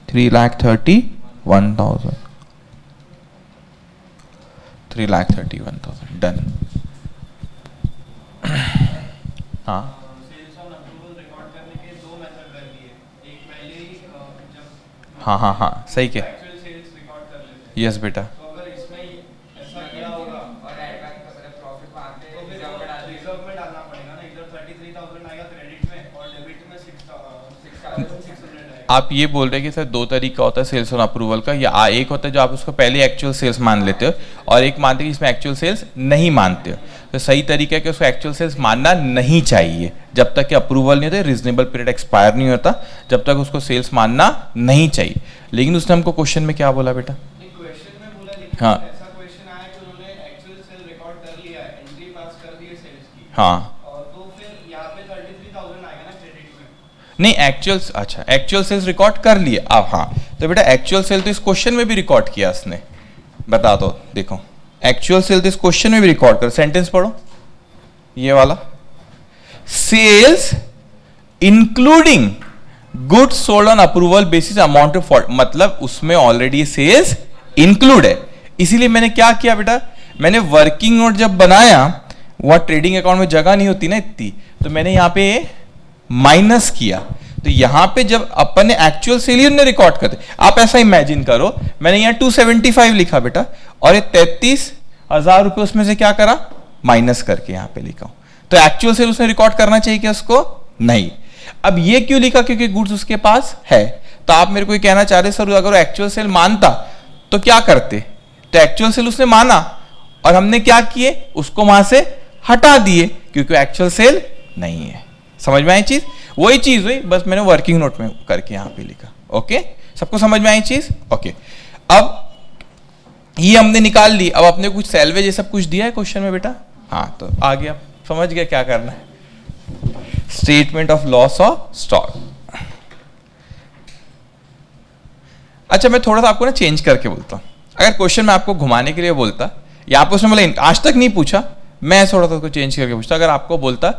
Speaker 1: 3,31,000. 3,31,000. डन. हाँ हाँ हाँ हाँ, सही क्या? यस बेटा. आप ये बोल रहे हैं कि सर दो तरीका होता है सेल्स ऑन अप्रूवल का, या एक होता है जो आप उसको पहले एक्चुअल सेल्स मान लेते हो, और एक मानते हैं कि इसमें एक्चुअल सेल्स नहीं मानते हो. तो सही तरीका है कि उसको एक्चुअल सेल्स मानना नहीं चाहिए जब तक कि अप्रूवल नहीं होता, रीजनेबल पीरियड एक्सपायर नहीं होता, जब तक उसको सेल्स मानना नहीं चाहिए. लेकिन उसने हमको क्वेश्चन में क्या बोला बेटा? हाँ हाँ, नहीं एक्चुअल, अच्छा एक्चुअल सेल्स रिकॉर्ड कर लिए अब. हाँ, तो बेटा एक्चुअल सेल तो इस क्वेश्चन में भी रिकॉर्ड किया उसने. बता दो, देखो एक्चुअल सेल तो इस क्वेश्चन में भी रिकॉर्ड कर. सेंटेंस पढ़ो ये वाला, sales including goods sold on approval basis amount of, मतलब उसमें ऑलरेडी सेल्स इंक्लूड है. इसीलिए मैंने क्या किया बेटा, मैंने वर्किंग नोट जब बनाया, वह ट्रेडिंग अकाउंट में जगह नहीं होती ना इतनी, तो मैंने यहां पे माइनस किया. तो यहां पे जब अपन ने एक्चुअल सेल ने रिकॉर्ड करते, आप ऐसा इमेजिन करो, मैंने यहां 275 लिखा बेटा, और ये 33,000 रुपए उसमें से क्या करा, माइनस करके यहां पे लिखा. तो एक्चुअल सेल उसने रिकॉर्ड करना चाहिए क्या उसको? नहीं. अब ये क्यों लिखा? क्योंकि गुड्स उसके पास है. तो आप मेरे को ये कहना चाह रहे सर अगर एक्चुअल सेल मानता तो क्या करते? तो एक्चुअल सेल उसने माना और हमने क्या किए, उसको वहां से हटा दिए क्योंकि एक्चुअल सेल नहीं है. समझ में आई चीज? वही चीज हुई, बस मैंने वर्किंग नोट में करके यहां पे लिखा. ओके, सबको समझ में आई चीज? ओके, अब ये हमने निकाल ली. अब अपने कुछ सैलवेज ये सब कुछ दिया है क्वेश्चन में बेटा. हाँ, तो आ गया, समझ गया क्या करना है. Statement of loss of stock. अच्छा, मैं थोड़ा सा आपको ना चेंज करके बोलता हूं. अगर क्वेश्चन में आपको घुमाने के लिए बोलता, या आपको उसने मतलब आज तक नहीं पूछा, मैं थोड़ा सा उसको चेंज करके पूछता. अगर आपको बोलता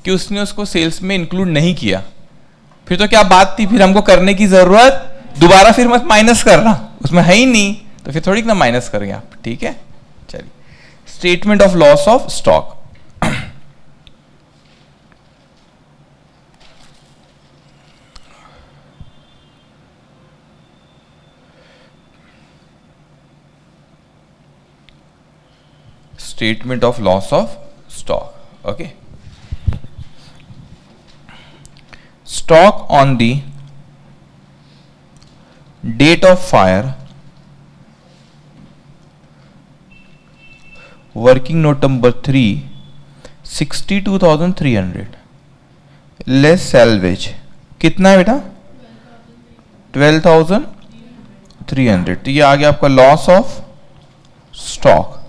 Speaker 1: कि उसने उसको सेल्स में इंक्लूड नहीं किया, फिर तो क्या बात थी, फिर हमको करने की जरूरत, दोबारा फिर मत माइनस करना, उसमें है ही नहीं, तो फिर थोड़ी ना माइनस करेंगे आप. ठीक है, चलिए. Statement of loss of stock. statement of loss of stock. Okay, stock on the date of fire, working note number 3, 62,300 less salvage कितना है बेटा 12,300. तो ये आ गया आपका लॉस ऑफ स्टॉक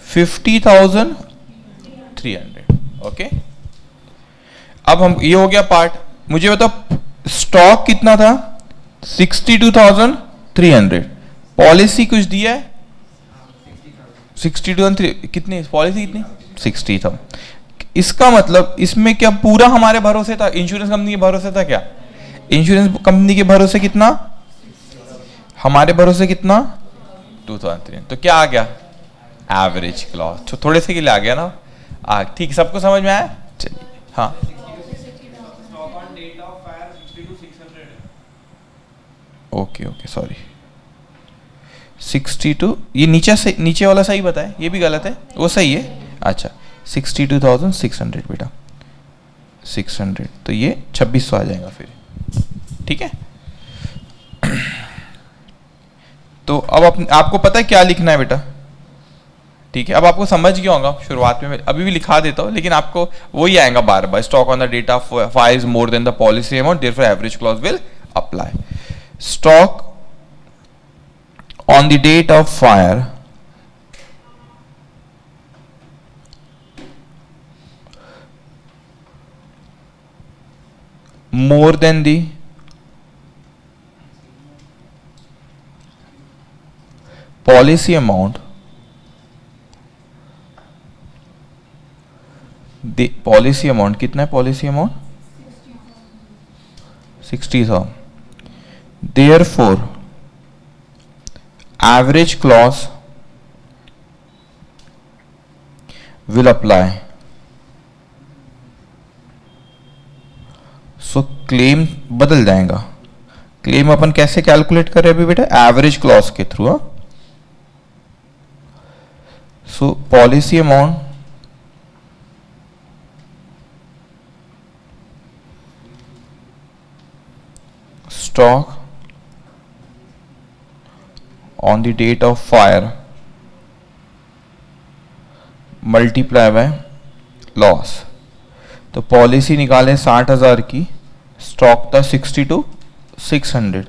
Speaker 1: 50,300. ओके, अब हम ये हो गया पार्ट. मुझे बताओ स्टॉक कितना था 62,300. पॉलिसी कुछ दिया है 62,300. कितनी पॉलिसी कितनी 60 था. इसका मतलब इसमें क्या पूरा हमारे भरोसे था, इंश्योरेंस कंपनी के भरोसे था क्या? इंश्योरेंस कंपनी के भरोसे कितना, हमारे भरोसे कितना 2003. तो क्या आ गया एवरेज क्लॉज. तो थोड़े से के लिए आ गया ना. ठीक, सबको समझ में आया. चलिए हाँ, ओके ओके सॉरी 62. ये नीचे वाला सही बताए, ये भी गलत है, वो सही है. अच्छा 62,600 बेटा 600. तो ये 2600 आ जाएगा फिर. ठीक है. तो अब आपको पता है क्या लिखना है बेटा. ठीक है, अब आपको समझ गया होगा. शुरुआत में अभी भी लिखा देता हूं, लेकिन आपको वही आएगा बार बार. Stock on the date of fire is more than the policy amount, therefore average clause will apply. Stock on the date of fire more than the policy amount, the policy amount कितना है policy amount 60,000. therefore average clause will apply. So claim बदल जाएगा. क्लेम अपन कैसे कैलकुलेट कर रहे हैं अभी बेटा, एवरेज क्लॉज के through. So policy amount stock on the date of fire multiply by loss. तो पॉलिसी निकालें 60,000 की, स्टॉक था 62,600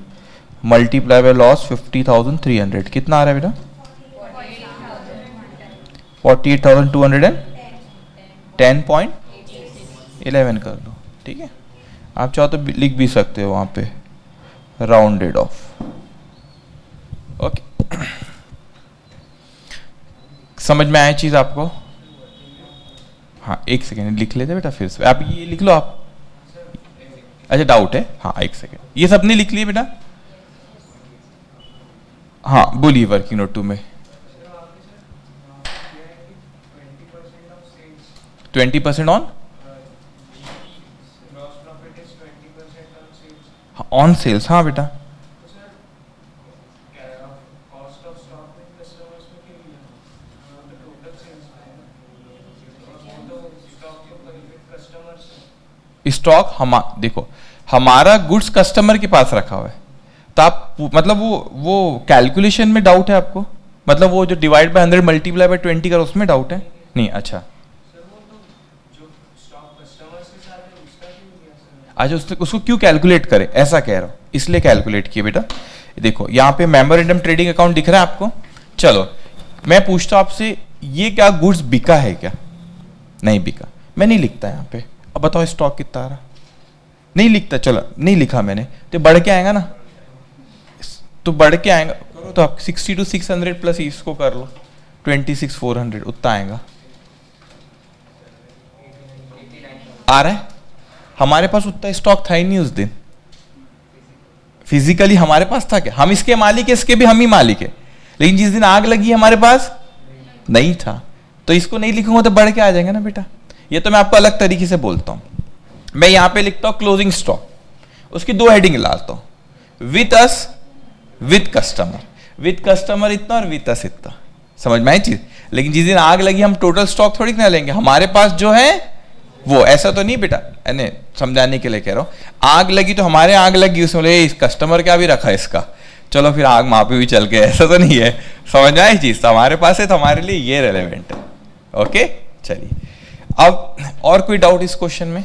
Speaker 1: मल्टीप्लाई बाय लॉस 50,300. कितना आ रहा है बेटा 48,210.11 कर लो. ठीक है, आप चाहो तो लिख भी सकते हो वहां पे राउंडेड ऑफ. ओके, समझ में आया चीज आपको. हाँ एक सेकेंड लिख लेते बेटा फिर से. आप ये लिख लो आप. अच्छा डाउट है. हाँ एक सेकेंड, ये सब नहीं लिख लिए बेटा. हाँ बोलिए वर्किंग नोट 2 में 20% ऑन ऑन सेल्स. हाँ बेटा स्टॉक देखो हमारा गुड्स कस्टमर के पास रखा हुआ है. तो आप मतलब वो कैलकुलेशन में डाउट है आपको, मतलब वो जो डिवाइड बाय 100 मल्टीप्लाई बाय 20 कर उसमें डाउट है नहीं. अच्छा उसको क्यों कैलकुलेट करे ऐसा कह रहा हूं, इसलिए कैलकुलेट किए बेटा. देखो यहाँ पे मेमोरेंडम ट्रेडिंग अकाउंट दिख रहा है आपको. चलो मैं पूछता हूं आपसे, ये क्या गुड्स बिका है क्या? नहीं बिका. मैं नहीं लिखता यहाँ पे. अब बताओ स्टॉक कितना आ रहा, नहीं लिखता. चलो नहीं लिखा मैंने, तो बढ़ के आएगा ना. तो बढ़ के आएगा. करो तो आप 62,600 प्लस इसको कर लो 26,400 उतना आएगा. आ रहा है. हमारे पास उतना स्टॉक था ही नहीं उस दिन. फिजिकली हमारे पास था क्या? हम इसके मालिक है, इसके भी हम ही मालिक है. लेकिन जिस दिन आग लगी हमारे पास नहीं था. तो इसको नहीं लिखूंगा तो बढ़ के आ जाएगा ना बेटा. ये तो मैं आपको अलग तरीके से बोलता हूं. मैं यहां पे लिखता हूं क्लोजिंग स्टॉक, उसकी 2 हेडिंग लाता हूं, with us with customer. With customer इतना और विथ अस इतना. समझ में आई चीज? लेकिन जिस दिन आग लगी हम टोटल स्टॉक थोड़ी ना लेंगे, हमारे पास जो है वो, ऐसा तो नहीं बेटा, यानी समझाने के लिए कह रहा हूं। आग लगी तो हमारे आग लगी, उसमें बोले इस कस्टमर क्या भी रखा है इसका, चलो फिर आग वहां पे भी चल के, ऐसा तो नहीं है। समझ में आई चीज? तो हमारे पास है तो हमारे लिए ये रेलेवेंट है। ओके चलिए, अब और कोई डाउट इस क्वेश्चन में?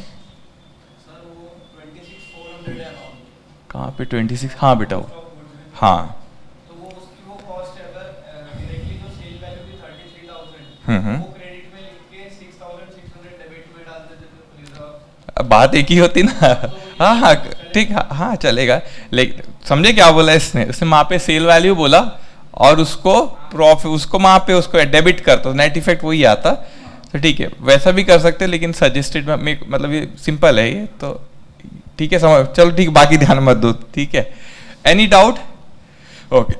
Speaker 1: कहाँ पे 26? हाँ बेटा वो, हाँ बात एक ही होती ना। हाँ हाँ ठीक, हाँ चलेगा। लेकिन समझे क्या बोला इसने? उसने वहाँ पे सेल वैल्यू बोला और उसको प्रॉफिट, उसको वहाँ पे उसको डेबिट करता, नेट इफेक्ट वही आता। तो ठीक है, वैसा भी कर सकते हैं, लेकिन सजेस्टेड में मतलब ये सिंपल है ये तो, ठीक है समझ, चलो ठीक, बाकी ध्यान मत दो, ठीक है। Any doubt? Okay,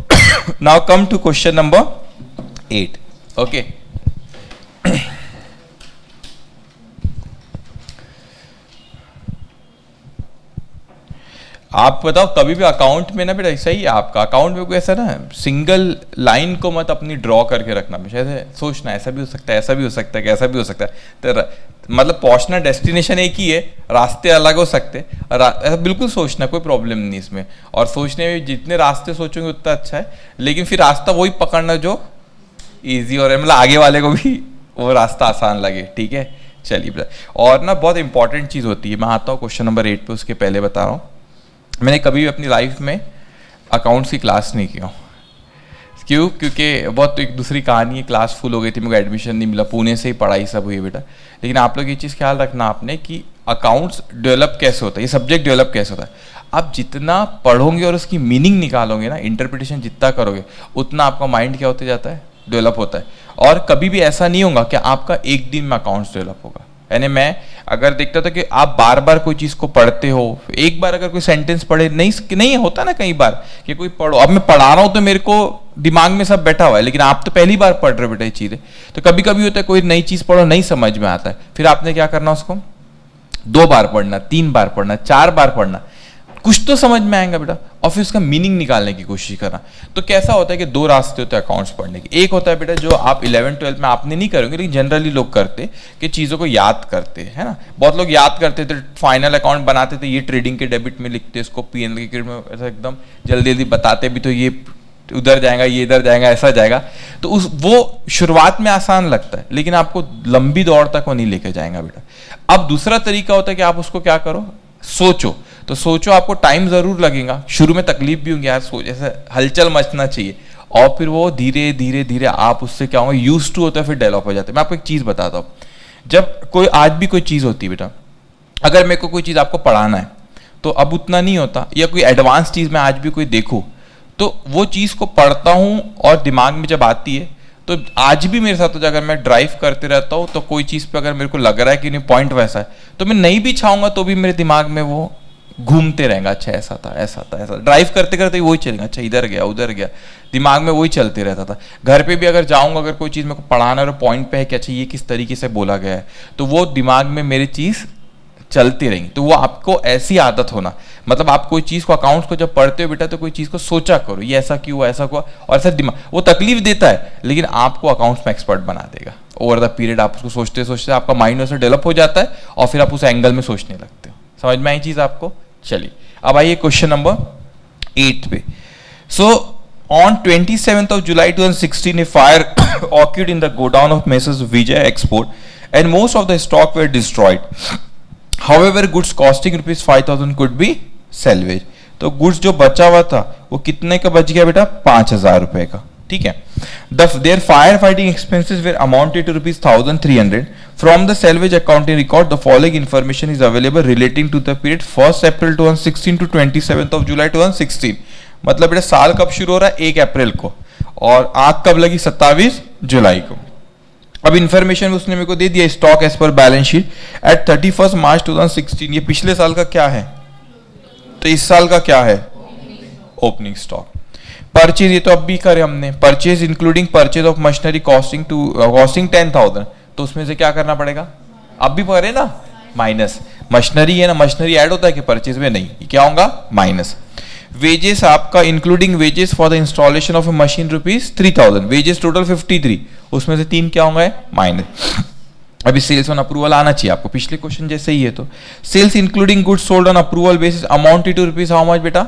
Speaker 1: now come to question number 8। Okay, आप बताओ, कभी भी अकाउंट में ना बेटा ऐसा ही है, आपका अकाउंट में कोई ऐसा ना सिंगल लाइन को मत अपनी ड्रॉ करके रखना, ऐसे सोचना ऐसा भी हो सकता है, ऐसा भी हो सकता है, कैसा भी हो सकता है। तो मतलब पहुंचना डेस्टिनेशन एक ही है, रास्ते अलग हो सकते हैं, ऐसा बिल्कुल सोचना, कोई प्रॉब्लम नहीं इसमें। और सोचने में जितने रास्ते सोचोगे उतना अच्छा है, लेकिन फिर रास्ता वही पकड़ना जो ईजी और मतलब आगे वाले को भी वो रास्ता आसान लगे, ठीक है। चलिए बेटा, और ना बहुत इंपॉर्टेंट चीज़ होती है, मैं आता हूँ क्वेश्चन नंबर 8 पे, उसके पहले बता रहा हूँ, मैंने कभी भी अपनी लाइफ में अकाउंट्स की क्लास नहीं किया। क्यों? क्योंकि बहुत एक दूसरी कहानी है, क्लास फुल हो गई थी, मुझे एडमिशन नहीं मिला, पुणे से ही पढ़ाई सब हुई बेटा। लेकिन आप लोग ये चीज़ ख्याल रखना आपने कि अकाउंट्स डेवलप कैसे होता है, ये सब्जेक्ट डेवलप कैसे होता है। आप जितना पढ़ोगे और उसकी मीनिंग निकालोगे ना, इंटरप्रिटेशन जितना करोगे, उतना आपका माइंड क्या होते जाता है, डेवलप होता है। और कभी भी ऐसा नहीं होगा कि आपका एक दिन में अकाउंट्स डेवलप होगा। यानी मैं अगर देखता था कि आप बार बार कोई चीज़ को पढ़ते हो, एक बार अगर कोई सेंटेंस पढ़े, नहीं होता ना कई बार कि कोई पढ़ो, अब मैं पढ़ा रहा हूँ तो मेरे को दिमाग में सब बैठा हुआ है, लेकिन आप तो पहली बार पढ़ रहे हो बेटा ये चीज़ें। तो कभी कभी होता है कोई नई चीज़ पढ़ो, नहीं समझ में आता है, फिर आपने क्या करना, उसको 2 बार पढ़ना, 3 बार पढ़ना, 4 बार पढ़ना, कुछ तो समझ में आएगा बेटा, और फिर उसका मीनिंग निकालने की कोशिश करना। तो कैसा होता है कि 2 रास्ते होते हैं अकाउंट्स पढ़ने के। एक होता है बेटा जो आप 11-12 में आपने नहीं करोगे, लेकिन जनरली लोग करते कि चीज़ों को याद करते हैं, है ना। बहुत लोग याद करते थे, फाइनल अकाउंट बनाते थे, ये ट्रेडिंग के डेबिट में लिखते, इसको पीएनएल के क्रेडिट में, ऐसा एकदम जल्दी जल्दी बताते भी, तो ये उधर जाएगा, ये इधर जाएगा, ऐसा जाएगा। तो उस वो शुरुआत में आसान लगता है, लेकिन आपको लंबी दौड़ तक वो नहीं लेके जाएगा बेटा। अब दूसरा तरीका होता है कि आप उसको क्या करो, सोचो। तो सोचो, आपको टाइम जरूर लगेगा, शुरू में तकलीफ भी होंगी यार, सोच ऐसे हलचल मचना चाहिए, और फिर वो धीरे धीरे धीरे आप उससे क्या होगा, यूज टू होता है, फिर डेवलप हो जाता है। मैं आपको एक चीज बताता हूँ, जब कोई आज भी कोई चीज होती है बेटा, अगर मेरे को कोई चीज आपको पढ़ाना है तो अब उतना नहीं होता, या कोई एडवांस चीज मैं आज भी कोई देखूँ तो वो चीज को पढ़ता हूँ और दिमाग में जब आती है, तो आज भी मेरे साथ हो जाए, अगर मैं ड्राइव करते रहता हूँ तो कोई चीज पे अगर मेरे को लग रहा है कि नहीं पॉइंट वैसा है, तो मैं नहीं भी छाऊंगा तो भी मेरे दिमाग में वो घूमते रहेगा, अच्छा ऐसा था, ऐसा था, ऐसा। ड्राइव करते करते वही चलेगा, अच्छा इधर गया उधर गया, दिमाग में वही चलते रहता था। घर पे भी अगर जाऊंगा, अगर कोई चीज़ मेरे को पढ़ाना और पॉइंट पे है कि अच्छा ये किस तरीके से बोला गया है, तो वो दिमाग में मेरी चीज़ चलती रहेंगी। तो वो आपको ऐसी आदत होना, मतलब आप कोई चीज़ को, अकाउंट्स को जब पढ़ते हो बेटा, तो कोई चीज़ को सोचा करो, ये ऐसा क्यों हुआ, ऐसा हुआ, और ऐसा दिमाग वो तकलीफ देता है, लेकिन आपको अकाउंट्स में एक्सपर्ट बना देगा। ओवर द पीरियड आप उसको सोचते सोचते आपका माइंड वैसे डेवलप हो जाता है, और फिर आप उस एंगल में सोचने लगते हो। समझ में आई चीज़ आपको? चलिए अब आइए क्वेश्चन नंबर 8 पे। सो on 27th of July 2016, a fire occurred in the godown of Messrs. Vijay Export, and most of the stock were destroyed. However, goods costing rupees 5,000 could be salvaged. तो गुड्स जो बचा हुआ था वो कितने का बच गया बेटा? 5,000 रुपए का, ठीक है। Their firefighting expenses were amounted to rupees 1,300. From the salvage accounting record, the following information is available relating to the period 1st April 2016 to 27th of July 2016. मतलब बेटा साल कब शुरू हो रहा है? 1 अप्रैल को, और आग कब लगी? 27 जुलाई को। अब इंफॉर्मेशन उसने मेरे को दे दिया, स्टॉक एज पर बैलेंस शीट एट 31 मार्च 2016। ये पिछले साल का क्या है, तो इस साल का क्या है? Opening stock. परचेज ये तो अब भी करे हमने, purchase including purchase of machinery costing 10,000, तो उसमें से क्या करना पड़ेगा? अब भी करे ना, माइनस। मशीनरी है ना, मशीनरी ऐड होता है कि परचेज में नहीं, क्या होगा? माइनस। वेजेस आपका including wages for the installation of A machine ₹3000, wages total 53, उसमें से 3 क्या होंगे माइनस। अभी सेल्स ऑन अप्रूवल आना चाहिए आपको, पिछले क्वेश्चन जैसे ही है। तो sales including goods sold on approval basis amounted to rupees how much बेटा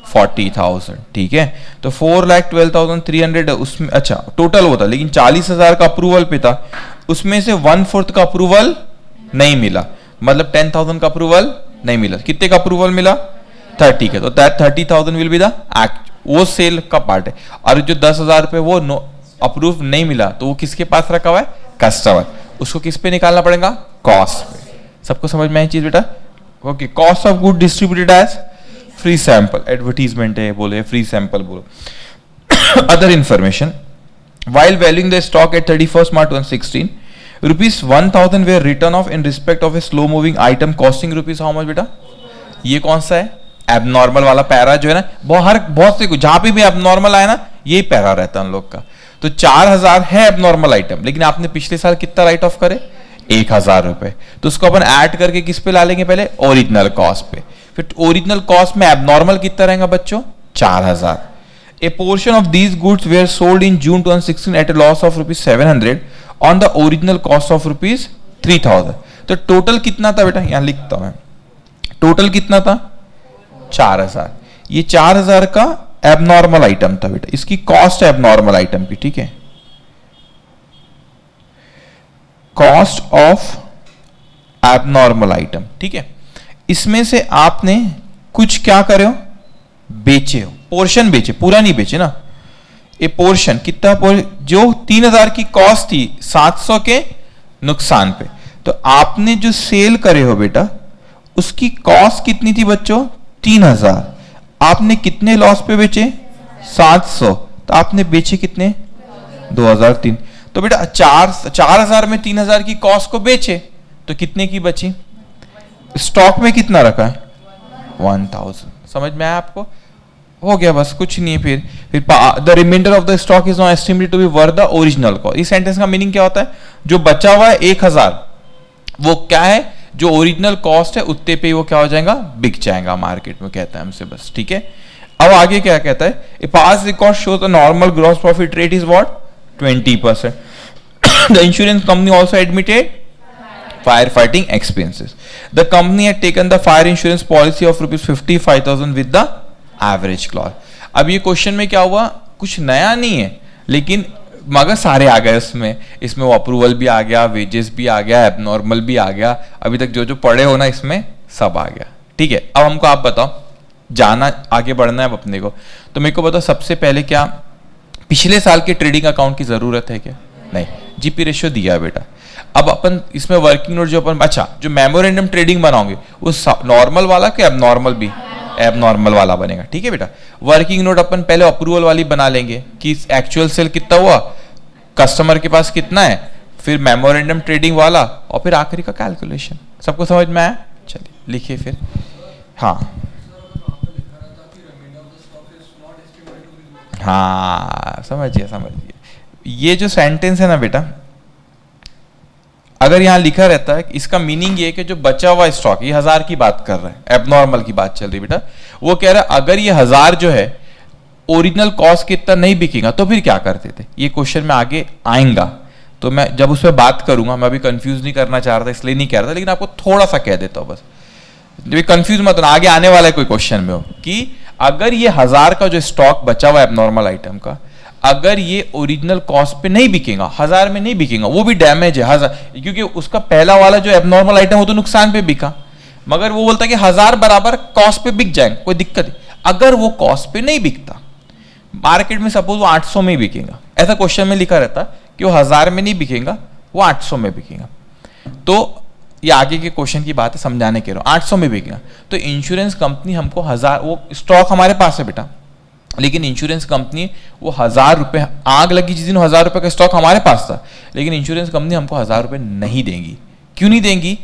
Speaker 1: 40,000, ठीक है। तो 4,12,300 उसमें अच्छा टोटल होता, लेकिन 40,000 का अप्रूवल पे था, उसमें से 1/4 का अप्रूवल नहीं मिला, मतलब 10,000 का अप्रूवल नहीं मिला। कितने का अप्रूवल मिला 30 का, तो that 30,000 will be the act, वो सेल का पार्ट है। और जो 10,000 रुपए वो अप्रूव नहीं मिला, तो वो किसके पास रखा हुआ है कस्टमर, उसको किस पे निकालना पड़ेगा कॉस्ट पे। सबको समझ में आई चीज बेटा? Okay, cost of good distributed as free sample, advertisement है बोले, फ्री सैंपल बोलो। Other information, while valuing the stock at 31st March 2016, ₹1,000 were written off in respect of a slow moving item costing rupees how much बेटा? ये कौन सा है एबनॉर्मल वाला पैरा जो है ना, बहुत से जहां पे भी एबनॉर्मल आया ना यही पैरा रहता है उन लोग का। तो 4,000 है एबनॉर्मल आइटम, लेकिन आपने पिछले साल कितना राइट ऑफ करे 1,000 रुपए, तो उसको अपन ऐड करके किस पे ला लेंगे पहले ओरिजिनल कॉस्ट पे। फिर ओरिजिनल कॉस्ट में एबनॉर्मल कितना रहेगा बच्चों 4,000। A portion of these goods were sold in June 2016 at a loss of ₹700 on the original cost of ₹3,000। तो टोटल कितना था बेटा, यहां लिखता हूं मैं, टोटल कितना था 4,000। ये 4,000 का एबनॉर्मल आइटम था बेटा, इसकी कॉस्ट है एबनॉर्मल आइटम की, ठीक है, कॉस्ट ऑफ एबनॉर्मल आइटम, ठीक है। इसमें से आपने कुछ क्या करे हो, बेचे हो, पोर्शन बेचे, पूरा नहीं बेचे ना। ये पोर्शन कितना, जो 3,000 की कॉस्ट थी 700 के नुकसान पे, तो आपने जो सेल करे हो बेटा उसकी कॉस्ट कितनी थी बच्चों 3,000, आपने कितने लॉस पे बेचे 700, तो आपने बेचे कितने 2,003। तो बेटा 4,000 में 3,000 की कॉस्ट को बेचे तो कितने की बची, स्टॉक में कितना रखा है 1,000। समझ में आया आपको? हो गया बस, कुछ नहीं है। फिर the reminder of the stock is not estimated to be worth the original cost. इस सेंटेंस का मीनिंग क्या होता है, जो बचा हुआ है 1,000 वो क्या है, जो ओरिजिनल कॉस्ट है उतने पे वो क्या हो जाएगा, बिक जाएगा मार्केट में, कहता है हमसे बस, ठीक है। अब आगे क्या कहता है, ए past record shows the normal gross profit rate is what 20%। The insurance company also admitted firefighting expenses. The company had taken the fire insurance policy of ₹55,000 with the average clause. अब ये क्वेश्चन में क्या हुआ, कुछ नया नहीं है, लेकिन मगर सारे आ गए इसमें वो अप्रूवल भी आ गया, वेजेस भी आ गया, एबनॉर्मल भी आ गया, अभी तक जो जो पढ़े हो ना इसमें सब आ गया, ठीक है। अब हमको आप बताओ, जाना आगे बढ़ना है अब अपने को, तो मेरे को बताओ सबसे पहले क्या पिछले साल के ट्रेडिंग अकाउंट की जरूरत है क्या? नहीं, जीपी रेशियो दिया है बेटा। अब अपन इसमें वर्किंग नोट जो अपन, अच्छा जो मेमोरेंडम ट्रेडिंग बनाओगे वो नॉर्मल वाला कि एबनॉर्मल भी एबनॉर्मल वाला बनेगा, ठीक है बेटा। वर्किंग नोट अपन पहले अप्रूवल वाली बना लेंगे कि एक्चुअल सेल कितना हुआ, कस्टमर के पास कितना है, फिर मेमोरेंडम ट्रेडिंग वाला, और फिर आखिरी का कैलकुलेशन। सबको समझ में आया? चलिए लिखिए फिर। हाँ हाँ समझिए, ये जो सेंटेंस है ना बेटा, अगर यहां लिखा रहता है, इसका मीनिंग ये है कि जो बचा हुआ स्टॉक, ये 1,000 की बात कर रहा है, एबनॉर्मल की बात चल रही बेटा, वो कह रहा है अगर ये 1,000 जो है ओरिजिनल कॉस्ट कितना नहीं बिकेगा तो फिर क्या करते थे, ये क्वेश्चन में आगे आएगा, तो मैं जब उस पर बात करूंगा, मैं अभी कंफ्यूज नहीं करना चाह रहा था इसलिए नहीं कह रहा था, लेकिन आपको थोड़ा सा कह देता हूं बस, कंफ्यूज मत होना, आगे आने वाला है कोई क्वेश्चन में हो कि अगर ये 1,000 का जो स्टॉक बचा हुआ है एबनॉर्मल आइटम का, अगर ये ओरिजिनल कॉस्ट पे नहीं बिकेगा, 1,000 में नहीं बिकेगा, वो भी डैमेज है 1,000, क्योंकि उसका पहला वाला जो एबनॉर्मल आइटम वो तो नुकसान पे बिका, मगर वो बोलता है कि 1,000 बराबर कॉस्ट पे बिक जाएंगे, कोई दिक्कत नहीं। अगर वो कॉस्ट पे नहीं बिकता, मार्केट में सपोज वो 800 में बिकेगा, ऐसा क्वेश्चन में लिखा रहता कि वो 1,000 में नहीं बिकेगा, वो 800 में बिकेगा, तो ये आगे के क्वेश्चन की बात है, समझाने के रहा हूं, 800 में बिकेगा, तो इंश्योरेंस कंपनी हमको 1,000, वो स्टॉक हमारे पास है बेटा, लेकिन इंश्योरेंस कंपनी वो 1,000 रुपए, आग लगी जिस दिन 1,000 रुपए का स्टॉक हमारे पास था, लेकिन इंश्योरेंस कंपनी हमको 1,000 रुपए नहीं देंगी। क्यों नहीं देंगी?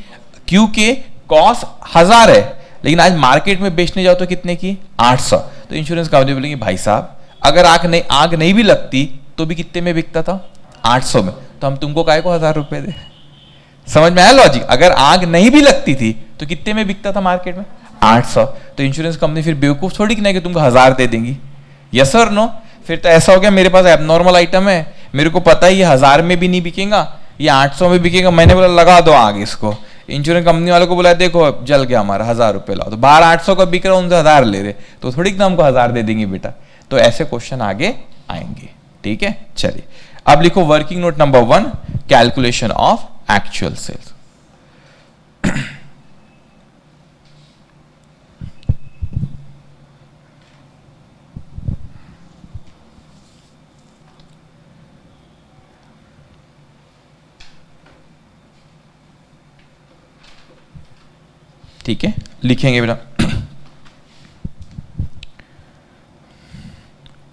Speaker 1: क्योंकि कॉस्ट 1,000 है, लेकिन आज मार्केट में बेचने जाओ तो कितने की 800, तो इंश्योरेंस कंपनी बोलेंगी भाई साहब अगर आग नहीं भी लगती तो भी कितने में बिकता था 800 में, तो हम तुमको काहे को 1,000 रुपए दे। समझ में आया लॉजिक? अगर आग नहीं भी लगती थी तो कितने में बिकता था मार्केट में 800। तो इंश्योरेंस कंपनी फिर बेवकूफ थोड़ी कि नहीं कि तुमको 1000 दे देंगी, यस और नो। फिर तो ऐसा हो गया मेरे पास एबनॉर्मल आइटम है, मेरे को पता है ये 1000 में भी नहीं बिकेगा, ये 800 में बिकेगा, मैंने बोला लगा दो आग इसको। इंश्योरेंस कंपनी वालों को बोला देखो जल गया हमारा, 1000 रुपये लाओ, तो बाहर 800 का बिक रहा उनसे 1000 ले रहे, तो थोड़ी ना हमको 1000 दे देंगे बेटा। तो ऐसे क्वेश्चन आगे आएंगे, ठीक है। चलिए अब लिखो working note number 1, calculation of actual sales. ठीक है, लिखेंगे बेटा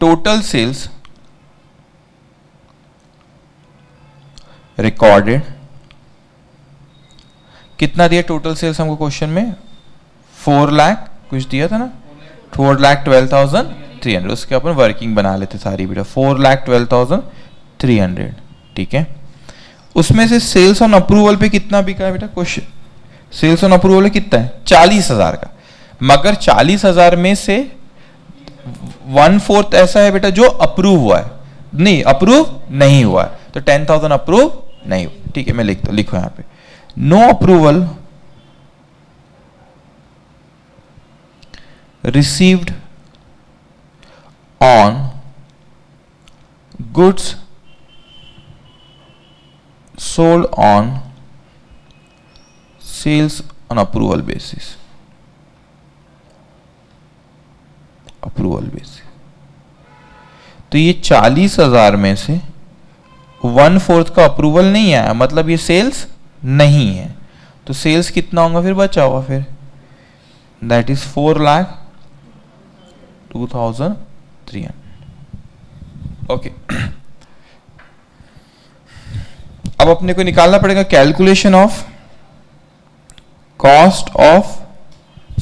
Speaker 1: टोटल सेल्स रिकॉर्डेड, कितना दिया टोटल सेल्स हमको क्वेश्चन में, 4 लाख कुछ दिया था ना, 4,12,300, उसके अपन वर्किंग बना लेते सारी बेटा, 4,12,300, ठीक है। उसमें से सेल्स ऑन अप्रूवल पे कितना बिका है बेटा, क्वेश्चन सेल्स ऑन अप्रूवल कितना है, 40,000 का, मगर 40,000 में से 1/4 ऐसा है बेटा जो अप्रूव हुआ है, नहीं अप्रूव नहीं हुआ है, तो 10,000 अप्रूव नहीं, ठीक है। मैं लिखता हूं, लिखो यहां पे no approval received on goods sold on sales on approval basis, approval basis. तो ये 40,000 में से 1/4 का अप्रूवल नहीं आया, मतलब ये सेल्स नहीं है, तो सेल्स कितना होगा फिर बचा हुआ, फिर दैट इज 4,02,300, ओके। अब अपने को निकालना पड़ेगा calculation of cost of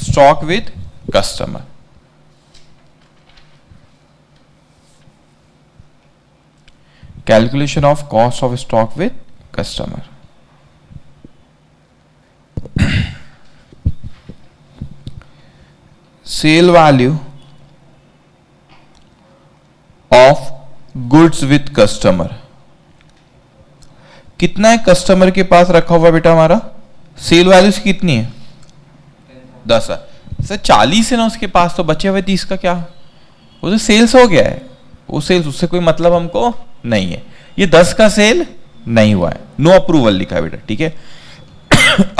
Speaker 1: stock with customer. Calculation of cost of stock with customer, sale value of goods with customer, कितना है कस्टमर के पास रखा हुआ बेटा हमारा, सेल वैल्यू कितनी है, 10 है सर, 40 है ना उसके पास, तो बचे हुए 30 का क्या, वो तो सेल्स हो गया है, वो सेल्स, उससे कोई मतलब हमको नहीं है, ये 10 का सेल नहीं हुआ है, नो अप्रूवल लिखा है बेटा, ठीक है।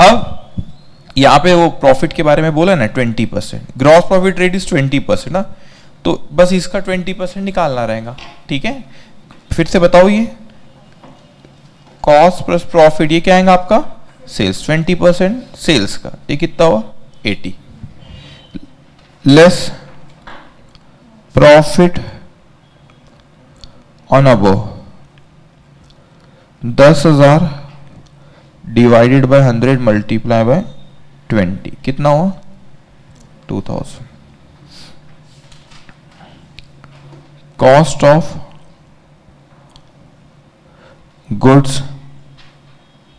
Speaker 1: अब यहां पे वो प्रॉफिट के बारे में बोला ना 20%, ग्रॉस प्रॉफिट रेट इज 20% ना, तो बस इसका 20% निकालना रहेगा, ठीक है। फिर से बताओ, ये कॉस्ट प्लस प्रॉफिट, ये क्या आएगा आपका सेल्स, 20% सेल्स का, ये कितना हुआ 80, less profit on above 10,000 divided by 100 multiply by 20, कितना हुआ 2,000। Cost of goods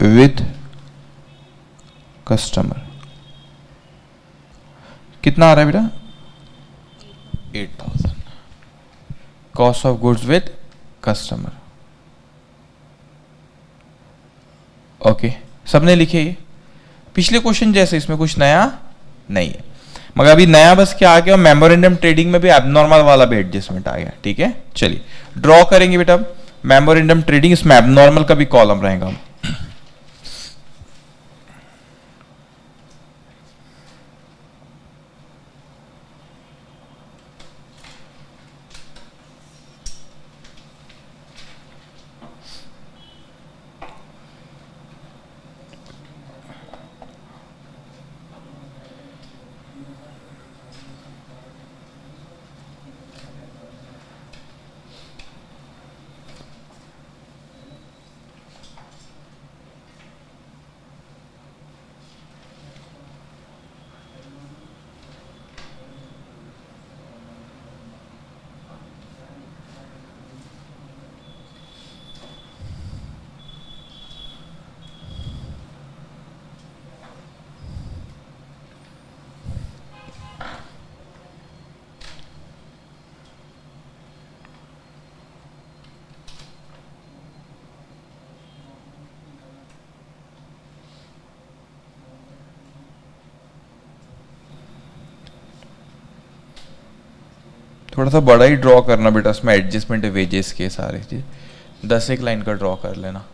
Speaker 1: with customer कितना आ रहा है बेटा, 8,000, cost of goods with customer, okay. सबने लिखे ये पिछले क्वेश्चन जैसे, इसमें कुछ नया नहीं है, मगर अभी नया बस क्या आ गया, मेमोरेंडम ट्रेडिंग में भी एबनॉर्मल वाला भी एडजस्टमेंट आ गया, ठीक है। चलिए ड्रॉ करेंगे बेटा मेमोरेंडम ट्रेडिंग, इसमें एबनॉर्मल का भी कॉलम रहेगा। थोड़ा सा बड़ा ही ड्रॉ करना बेटा, उसमें एडजस्टमेंट है वेजेस के सारे चीज, 10 एक लाइन का ड्रॉ कर लेना।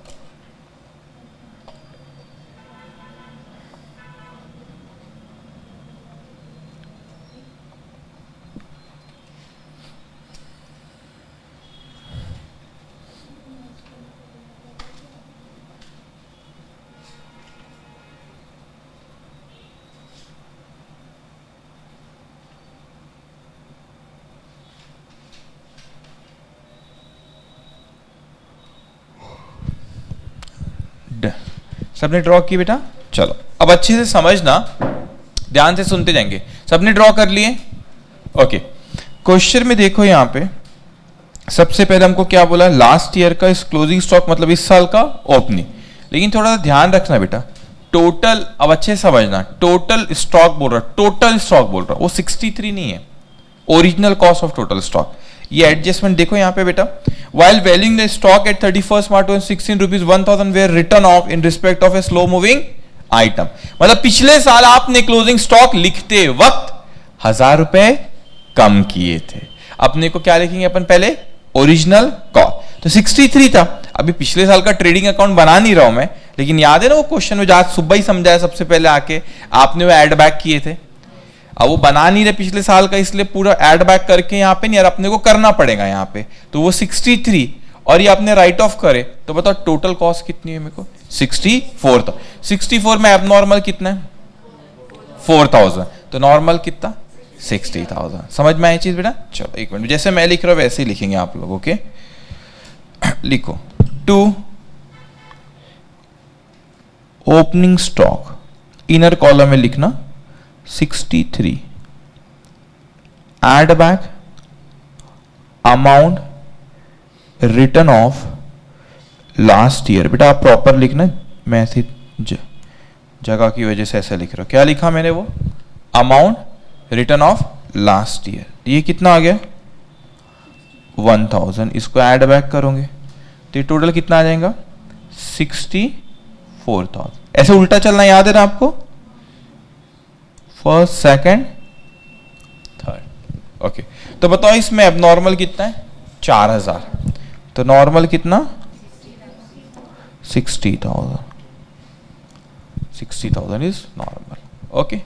Speaker 1: सबने ड्रॉ की बेटा? चलो अब अच्छे से समझना, ध्यान से सुनते जाएंगे। सबने ड्रॉ कर लिए? ओके, क्वेश्चन में देखो यहां पे सबसे पहले हमको क्या बोला, लास्ट ईयर का इस क्लोजिंग स्टॉक मतलब इस साल का ओपनिंग। लेकिन थोड़ा सा ध्यान रखना बेटा, टोटल, अब अच्छे से समझना, टोटल स्टॉक बोल रहा, टोटल स्टॉक बोल रहा, वो 63 नहीं है, original cost of total stock. ये एडजस्टमेंट देखो यहाँ पे बेटा, while valuing the stock at 31st March 2016 rupees 1000 were written off in respect of a slow moving item। मतलब पिछले साल आपने क्लोजिंग स्टॉक लिखते वक्त 1000 रुपए कम किए थे। अपने को क्या लिखेंगे अपन पहले, ओरिजिनल कॉस्ट, तो 63 था। अभी पिछले साल का ट्रेडिंग अकाउंट बना नहीं रहा हूं मैं, लेकिन याद है ना वो क्वेश्चन में आज सुबह ही समझाया सबसे पहले आके, आपने वो एड बैक किए थे। अब वो बना नहीं रहे पिछले साल का, इसलिए पूरा एड बैक करके यहाँ पे नहीं, यार अपने को करना पड़ेगा यहाँ पे, तो वो 63 और ये आपने राइट ऑफ करे, तो बताओ टोटल कॉस्ट कितनी है मेरे को, 64 था। 64 में एबनॉर्मल कितना है, 4000, तो नॉर्मल कितना, 60,000। समझ में आई चीज बेटा? चलो एक मिनट, जैसे मैं लिख रहा हूं वैसे ही लिखेंगे आप लोग। ओके लिखो, to opening stock, inner column में लिखना 63, add back amount return of last year. बेटा आप प्रॉपर लिखना, मैं ऐसी जगह की वजह से ऐसा लिख रहा हूं। क्या लिखा मैंने, वो amount return of last year, ये कितना आ गया 1000। इसको ऐड बैक करोगे तो ये टोटल कितना आ जाएगा 64,000। ऐसे उल्टा चलना याद है ना आपको, फर्स्ट सेकंड थर्ड। ओके तो बताओ इसमें एबनॉर्मल कितना है 4000, तो नॉर्मल कितना 60,000। 60,000 इज नॉर्मल। ओके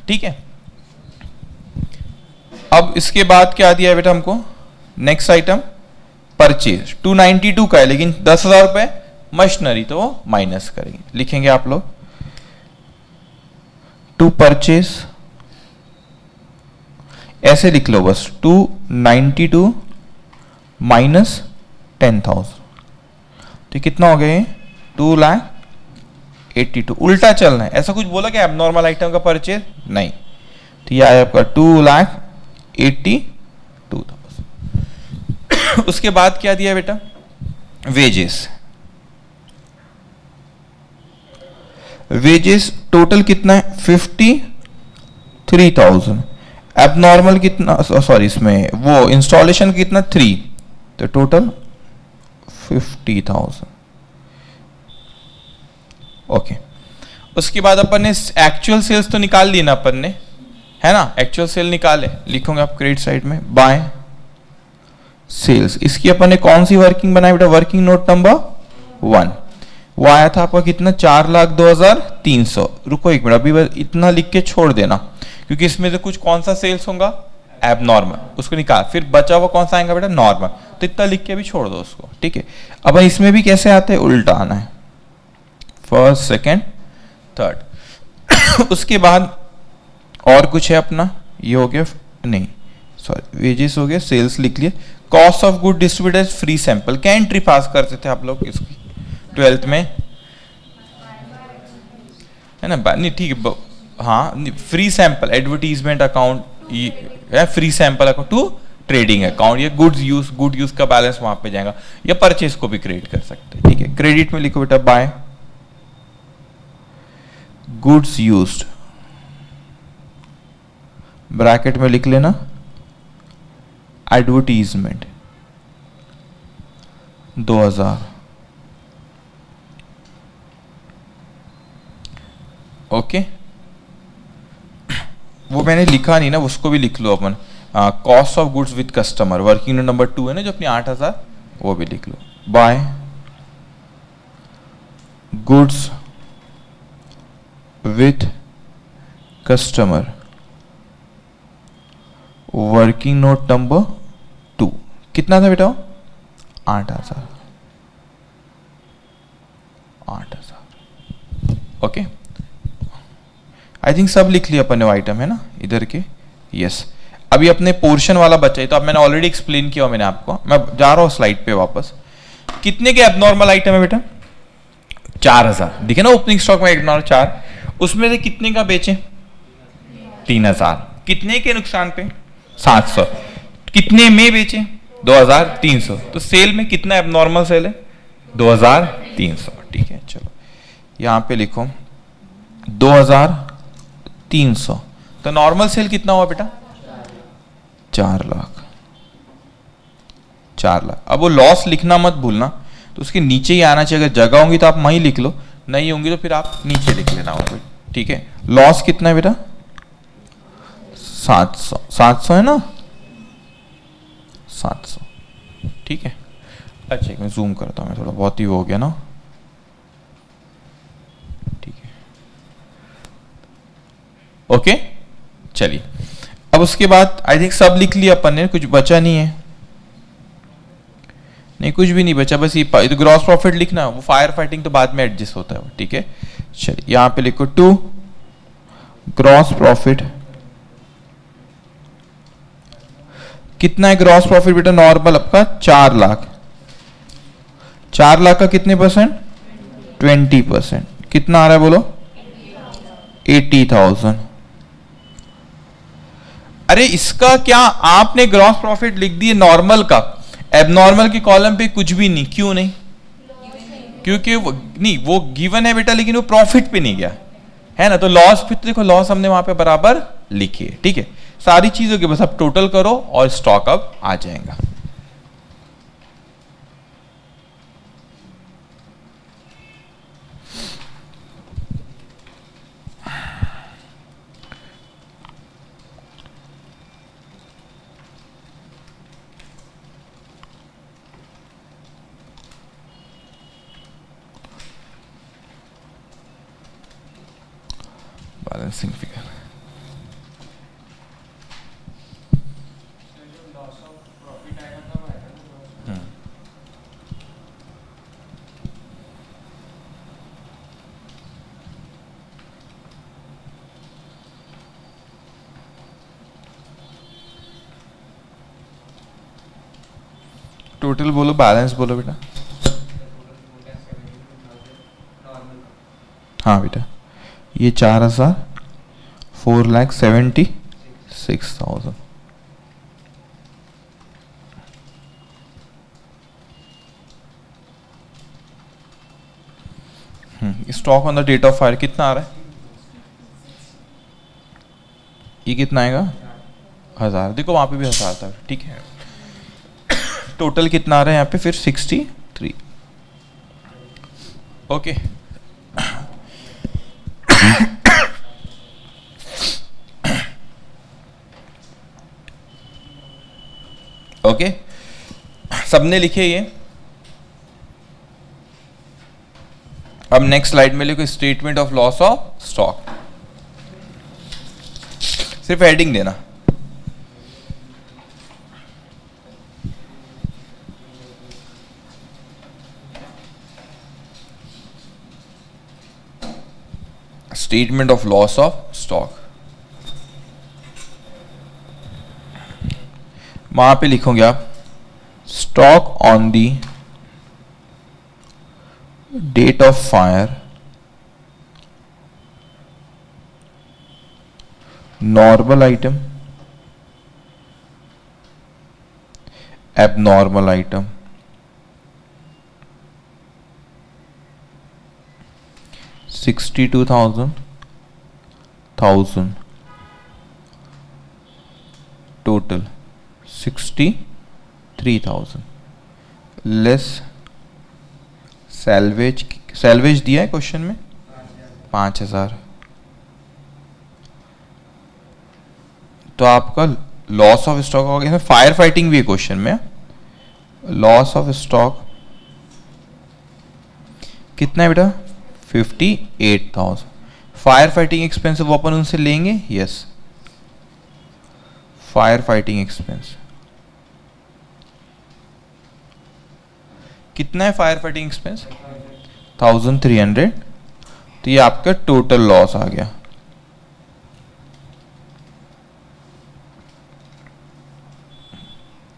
Speaker 1: ठीक है। अब इसके बाद क्या दिया है बेटा हमको, नेक्स्ट आइटम परचेज 292 का है, लेकिन 10,000 रुपए मशीनरी, तो वो माइनस करेंगे, लिखेंगे आप लोग टू परचेज, ऐसे लिख लो बस 292 माइनस 10,000, तो कितना हो गया 2,82,000। उल्टा चलना है, ऐसा कुछ बोला क्या एबनॉर्मल आइटम का परचेज, नहीं, तो ये आया आपका 2,82,000। उसके बाद क्या दिया बेटा, वेजेस। वेजेस टोटल कितना है 53,000। एबनॉर्मल कितना, सॉरी इसमें वो इंस्टॉलेशन कितना 3, तो टोटल 50,000। ओके उसके बाद अपन ने एक्चुअल सेल्स तो निकाल ली ना अपन ने, है ना, एक्चुअल सेल निकाले, लिखोगे आप क्रेडिट साइड में बाय सेल्स। इसकी अपन ने कौन सी वर्किंग बनाई बेटा, वर्किंग नोट नंबर 1, वो आया था आपका कितना 4,02,300। रुको एक मिनट, अभी इतना लिख के छोड़ देना, क्योंकि इसमें से कुछ कौन सा सेल्स होगा एबनॉर्मल, उसको निकाल, फिर बचा हुआ कौन सा आएगा बेटा नॉर्मल, तो इतना लिख के भी छोड़ दो उसको, ठीक है। अब इसमें भी कैसे आते हैं, उल्टा आना है, फर्स्ट सेकेंड थर्ड। उसके बाद और कुछ है अपना, ये हो गया, नहीं सॉरी वेजेस हो गया, सेल्स लिख लिए, cost of good distributed free sample. क्या एंट्री पास करते थे आप लोग इसकी 12th में, है ना, नहीं ठीक है, हाँ free sample advertisement account, free sample account to trading account, ये गुड यूज का बैलेंस वहां पे जाएगा, या परचेज को भी क्रेडिट कर सकते हैं, ठीक है। क्रेडिट में लिखो बेटा बाय गुड्स यूज्ड, ब्रैकेट में लिख लेना एडवर्टीजमेंट 2000। ओके वो मैंने लिखा नहीं ना, उसको भी लिख लो अपन, cost of goods with customer, working note number 2 है ना जो अपनी 8000, वो भी लिख लो. By goods with customer, working note number 2 कितना था बेटा? 8000. ओके, आई थिंक सब लिख लिया अपन ने आइटम है ना इधर के. यस, अभी अपने पोर्शन वाला बचा है, तो अब मैंने ऑलरेडी एक्सप्लेन किया मैंने आपको. मैं जा रहा हूं स्लाइड पे वापस. कितने के एबनॉर्मल आइटम है बेटा? 4000. दिखे ना ओपनिंग स्टॉक में एबनॉर्मल 4. उसमें से कितने का बेचे? 3000. कितने के नुकसान पे? 700. कितने में बेचे? 2300. तो सेल में कितना एबनॉर्मल सेल है? 2300. ठीक है, चलो यहां पे लिखो 2300. तो नॉर्मल सेल कितना हुआ बेटा? 4 लाख. 4 लाख. अब वो लॉस लिखना मत भूलना, तो उसके नीचे ही आना चाहिए. अगर जगह होंगी तो आप वहीं लिख लो, नहीं होंगी तो फिर आप नीचे लिख लेना होगा. ठीक है, लॉस कितना है बेटा? 700. 700 है ना? 700. ठीक है. अच्छा, मैं जूम करता हूं, मैं थोड़ा बहुत ही हो गया ना. ठीक है, ओके. चलिए, अब उसके बाद आई थिंक सब लिख लिया अपन ने, कुछ बचा नहीं है. नहीं, कुछ भी नहीं बचा, बस ये तो ग्रॉस प्रॉफिट लिखना है. वो फायर फाइटिंग तो बाद में एडजस्ट होता है. ठीक है, चलिए यहां पे लिखो 2 ग्रॉस प्रॉफिट. कितना है ग्रॉस प्रॉफिट बेटा नॉर्मल आपका? 4 लाख. 4 लाख का कितने परसेंट? 20%. कितना आ रहा है बोलो? 80,000. अरे इसका क्या, आपने ग्रॉस प्रॉफिट लिख दिए नॉर्मल का, एबनॉर्मल के कॉलम पे कुछ भी नहीं. क्यों नहीं? क्योंकि वो गिवन है बेटा, लेकिन वो प्रॉफिट पे नहीं गया है ना. तो लॉस पे तो देखो, लॉस हमने वहां पे बराबर लिखी है. ठीक है, सारी चीजों के बस अब टोटल करो और स्टॉक अब आ जाएगा. Balancing figure. टोटल बोलो, बैलेंस बोलो बेटा. हाँ बेटा, ये 4,000, 4,76,000. Stock on the date of fire कितना आ रहा है? ये कितना आएगा? 1000. देखो वहां पे भी 1000 था. ठीक है, टोटल कितना आ रहा है यहाँ पे फिर? 63. ओके. ओके, सबने लिखे ये. अब नेक्स्ट स्लाइड में लिखो statement of loss of stock. सिर्फ हेडिंग देना. Statement of loss of stock. वहां पे लिखोगे आप stock on the date of fire, normal item, abnormal item, $62,000 total 63,000 less salvage. Salvage दिया है क्वेश्चन में 5,000. तो आपका लॉस ऑफ स्टॉक हो गया, इसमें फायर फाइटिंग भी है क्वेश्चन में। लॉस ऑफ स्टॉक कितना है बेटा? 58,000। फायर फाइटिंग एक्सपेंस वो अपन उनसे लेंगे, यस। फायर फाइटिंग एक्सपेंस कितना है? Fire fighting expense 1300। तो ये आपका टोटल लॉस आ गया।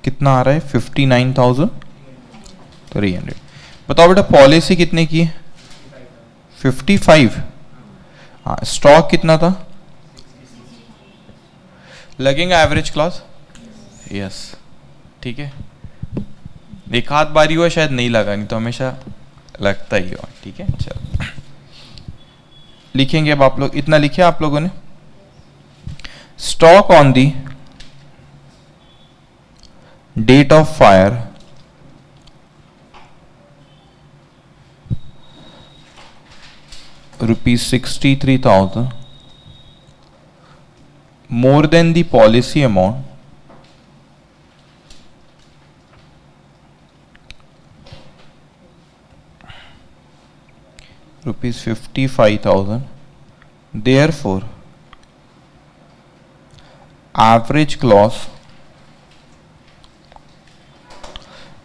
Speaker 1: कितना आ रहा है? 59,300। बताओ बेटा पॉलिसी कितने की है? 55। हाँ, स्टॉक कितना था? लगेगा एवरेज क्लॉज, यस, ठीक है। एक हाथ बारी हुआ शायद नहीं लगा, नहीं तो हमेशा लगता ही हो, ठीक है। चलो लिखेंगे अब आप लोग, इतना लिखे आप लोगों ने। Stock on the date of fire ₹63,000 more than the policy amount ₹55,000. Therefore, average clause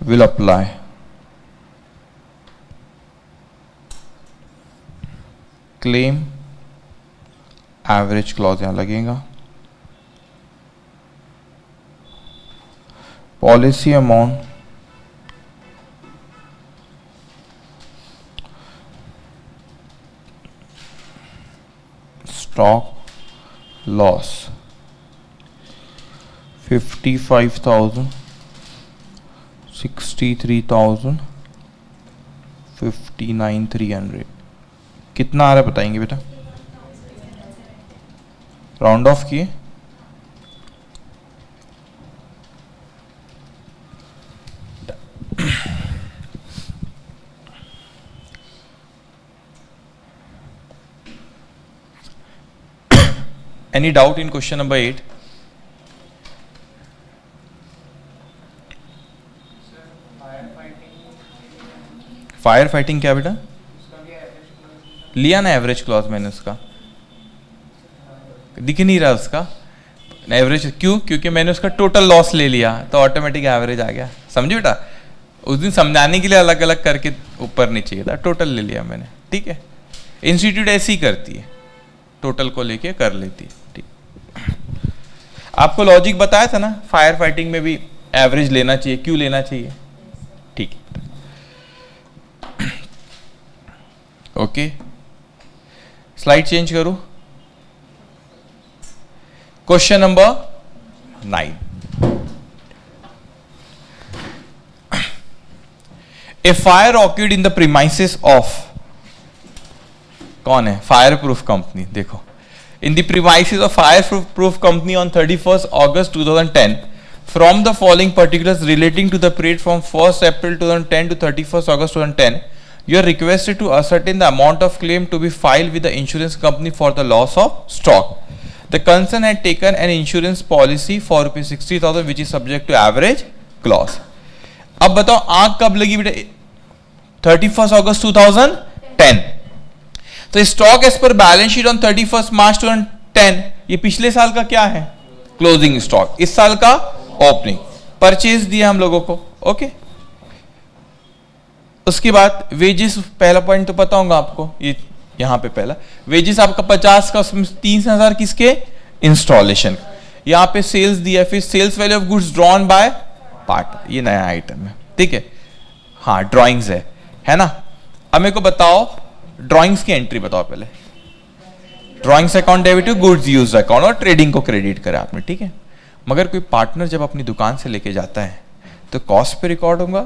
Speaker 1: will apply. Claim average clause यहाँ लगेगा। Policy amount stock loss 55,000, 63,000, 59,300। कितना आ रहा है बताएंगे बेटा? राउंड ऑफ किए। Any doubt in question number 8? Fire fighting क्या बेटा? लिया ना एवरेज क्लॉज मैंने उसका, दिख नहीं रहा उसका एवरेज। क्यों? क्योंकि मैंने उसका टोटल लॉस ले लिया तो ऑटोमेटिक एवरेज आ गया। समझे बेटा? उस दिन समझाने के लिए अलग अलग करके ऊपर नीचे था, टोटल ले लिया मैंने, ठीक है। इंस्टीट्यूट ऐसी ही करती है, टोटल को लेके कर लेती है, ठीक। आपको लॉजिक बताया था ना, फायर फाइटिंग में भी एवरेज लेना चाहिए। क्यों लेना चाहिए? ठीक है, ओके। स्लाइड चेंज करूं। Question number 9। A fire occurred in the premises of, कौन है? Fire proof company. देखो, in the premises of fire proof company on 31st August 2010 from the following particulars relating to the period from 1st April 2010 to 31st August 2010, you are requested to ascertain the amount of claim to be filed with the insurance company for the loss of stock. The concern had taken an insurance policy for ₹60,000 which is subject to average clause. अब बताओ आग कब लगी बेटा? 31st August 2010। तो स्टॉक एज पर balance sheet on 31st March 2010, ये पिछले साल का क्या है? Closing stock. इस साल का ओपनिंग। परचेज दिया हम लोगों को, ओके। उसके बाद वेजेस, पहला पॉइंट तो पता होगा आपको, ये यहां पे पहला वेजेस आपका 50 का, उसमें 3,000 किसके? इंस्टॉलेशन। यहां पे सेल्स दिया, फिर sales value of goods drawn by part, ये नया आइटम है, ठीक है। हाँ, ड्रॉइंग्स है ना। अब मेरे को बताओ ड्रॉइंग्स की एंट्री बताओ पहले। Drawings account debit, goods use account और ट्रेडिंग को क्रेडिट करा आपने, ठीक है। मगर कोई पार्टनर जब अपनी दुकान से लेके जाता है तो कॉस्ट पे रिकॉर्ड होगा।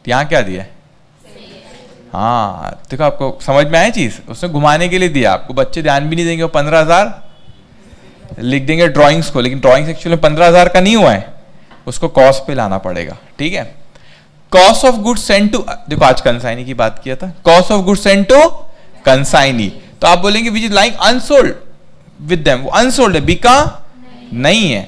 Speaker 1: यहाँ क्या दिया है? हाँ, देखो आपको समझ में आया चीज, उसने घुमाने के लिए दिया आपको। बच्चे ध्यान भी नहीं देंगे, वो 15,000 लिख देंगे ड्राइंग्स को, लेकिन ड्राइंग्स एक्चुअली 15,000 का नहीं हुआ है, उसको कॉस्ट पे लाना पड़ेगा, ठीक है। Cost of goods send to, देखो आज कंसाइनी की बात किया था, cost of goods send to consignee, तो आप बोलेंगे which is like unsold with them, वो अनसोल्ड है, बिका नहीं है,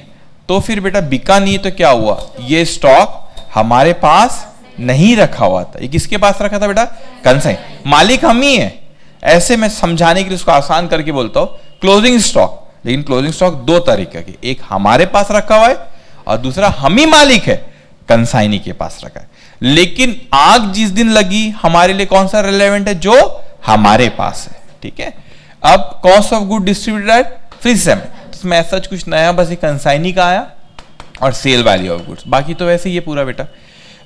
Speaker 1: तो फिर बेटा बिका नहीं तो क्या हुआ, ये स्टॉक हमारे पास नहीं रखा हुआ था। ये किसके पास रखा था बेटा, कंसाइन, मालिक हम ही है। ऐसे मैं समझाने के लिए उसको आसान करके बोलता हूं क्लोजिंग स्टॉक। लेकिन क्लोजिंग स्टॉक दो तरीके के, एक हमारे पास रखा हुआ है और दूसरा हम ही मालिक है, कंसाइनी के पास रखा है। लेकिन आग जिस दिन लगी हमारे लिए कौन सा रिलेवेंट है, जो हमारे पास है। ठीक है, अब cost of good distributed at फिर से इसमें ऐसा कुछ नया बस एक कंसाइनी का आया और सेल वैल्यू ऑफ गुड्स, बाकी तो वैसे ही है पूरा बेटा।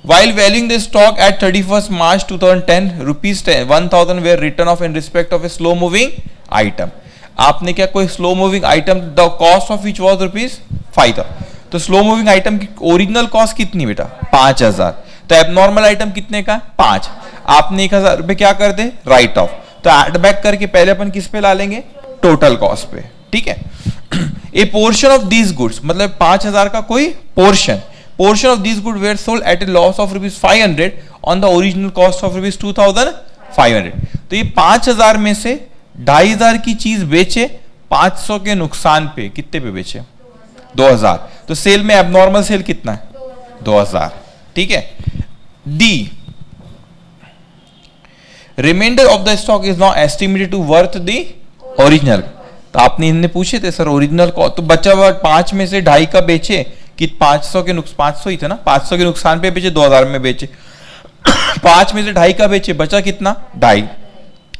Speaker 1: While valuing the stock at 31st March 2010, rupees 1000 were written off in respect of a slow moving item. आपने क्या कोई slow moving item, the cost of which was rupees 5000, तो स्लो मूविंग आइटम की ओरिजिनल कॉस्ट कितनी बेटा 5000, तो एबनॉर्मल आइटम कितने का 5, आपने 1000 रुपए क्या कर दे राइट ऑफ, तो एड बैक करके पहले अपन किस पे ला लेंगे, टोटल कॉस्ट पे। ठीक है, a portion of these goods, मतलब 5000 का कोई portion of these goods were sold at a loss of rupees 500 on the original cost of rupees 2500। तो ये 5000 में से 2500 की चीज बेचे 500 के नुकसान पे, कितने पे बेचे 2000, तो सेल में एबनॉर्मल सेल कितना है 2000। ठीक है, the reminder of the stock is now estimated to worth the original. तो आपने इनने पूछे थे सर ओरिजिनल को, तो बचा हुआ 5 में से 2.5 का बेचे कि 500 के 500 ही थे ना, 500 के नुकसान पे बेचे, 2000 में बेचे, 5 में से 2.5 का बेचे, बचा कितना 2.5,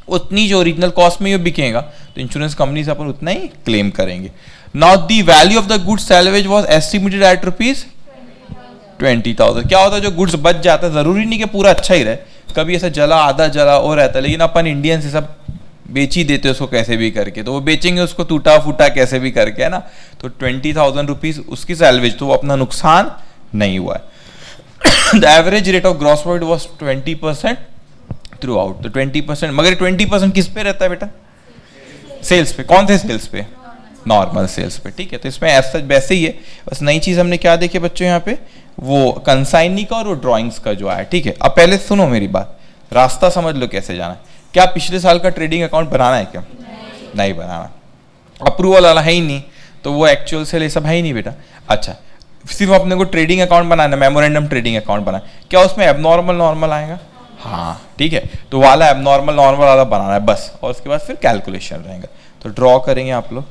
Speaker 1: उतनी जो ओरिजिनल कॉस्ट में ये बिकेगा तो इंश्योरेंस कंपनी से अपन उतना ही क्लेम करेंगे। Now the value of the goods salvage was estimated at rupees 20,000। क्या होता है जो गुड्स बच जाता है, जरूरी नहीं कि पूरा अच्छा ही रहे, कभी ऐसा जला आधा जला और रहता है, लेकिन अपन इंडियन से सब बेच ही देते उसको कैसे भी करके, तो वो बेचेंगे उसको टूटा फूटा कैसे भी करके, है ना। तो 20,000 रुपीज उसकी सैलवेज, तो वो अपना नुकसान नहीं हुआ है। The average rate of gross profit was 20% through out, तो 20%, मगर 20% किस पे रहता है बेटा, सेल्स पे। कौन से सेल्स पे, नॉर्मल सेल्स पे। ठीक है, तो इसमें ऐसा वैसे ही है, बस नई चीज हमने क्या देखी बच्चों यहाँ पे, वो कंसाइनी का और वो ड्रॉइंग्स का जो आया। ठीक है, अब पहले सुनो मेरी बात, रास्ता समझ लो कैसे जाना है। क्या पिछले साल का ट्रेडिंग अकाउंट बनाना है क्या, नहीं बनाना, अप्रूवल वाला है ही नहीं, तो वो एक्चुअल सेल ये सब है ही नहीं बेटा। अच्छा, सिर्फ अपने को ट्रेडिंग अकाउंट बनाना, मेमोरेंडम ट्रेडिंग अकाउंट बनाना, क्या उसमें एबनॉर्मल नॉर्मल आएगा, हाँ ठीक है, तो वाला एबनॉर्मल नॉर्मल वाला बनाना है बस, और उसके बाद फिर कैलकुलेशन रहेगा। तो ड्रॉ करेंगे आप लोग,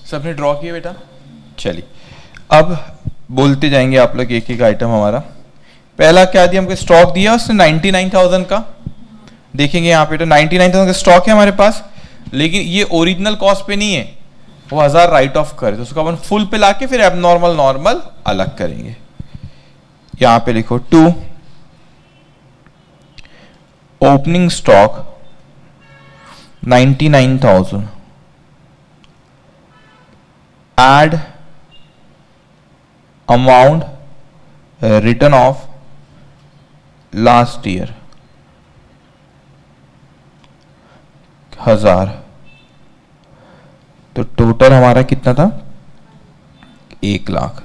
Speaker 1: सबने ड्रॉ किया बेटा। चलिए अब बोलते जाएंगे आप लोग एक एक आइटम। हमारा पहला क्या दिया, हमको स्टॉक दिया उसने 99,000 का, देखेंगे यहाँ पे तो 99,000 का स्टॉक है हमारे पास, लेकिन ये ओरिजिनल कॉस्ट पे नहीं है, वो 1000 राइट ऑफ करे तो उसको अपन फुल पे लाके फिर एबनॉर्मल नॉर्मल अलग करेंगे। यहां पे लिखो 2 opening stock 99,000 add amount written off last year 1000। तो टोटल हमारा कितना था 1 लाख।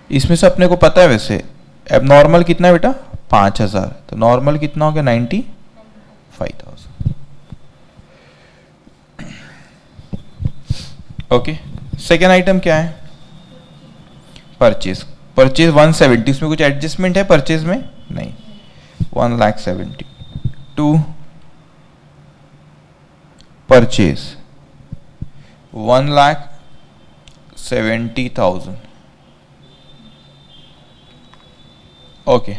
Speaker 1: इसमें से अपने को पता है वैसे एबनॉर्मल कितना है बेटा 5000, तो नॉर्मल कितना हो गया 95,000। ओके, सेकेंड आइटम क्या है परचेज। परचेज 170, इसमें कुछ एडजस्टमेंट है परचेज में नहीं, 1,70,000 टू परचेज 1,70,000। ओके,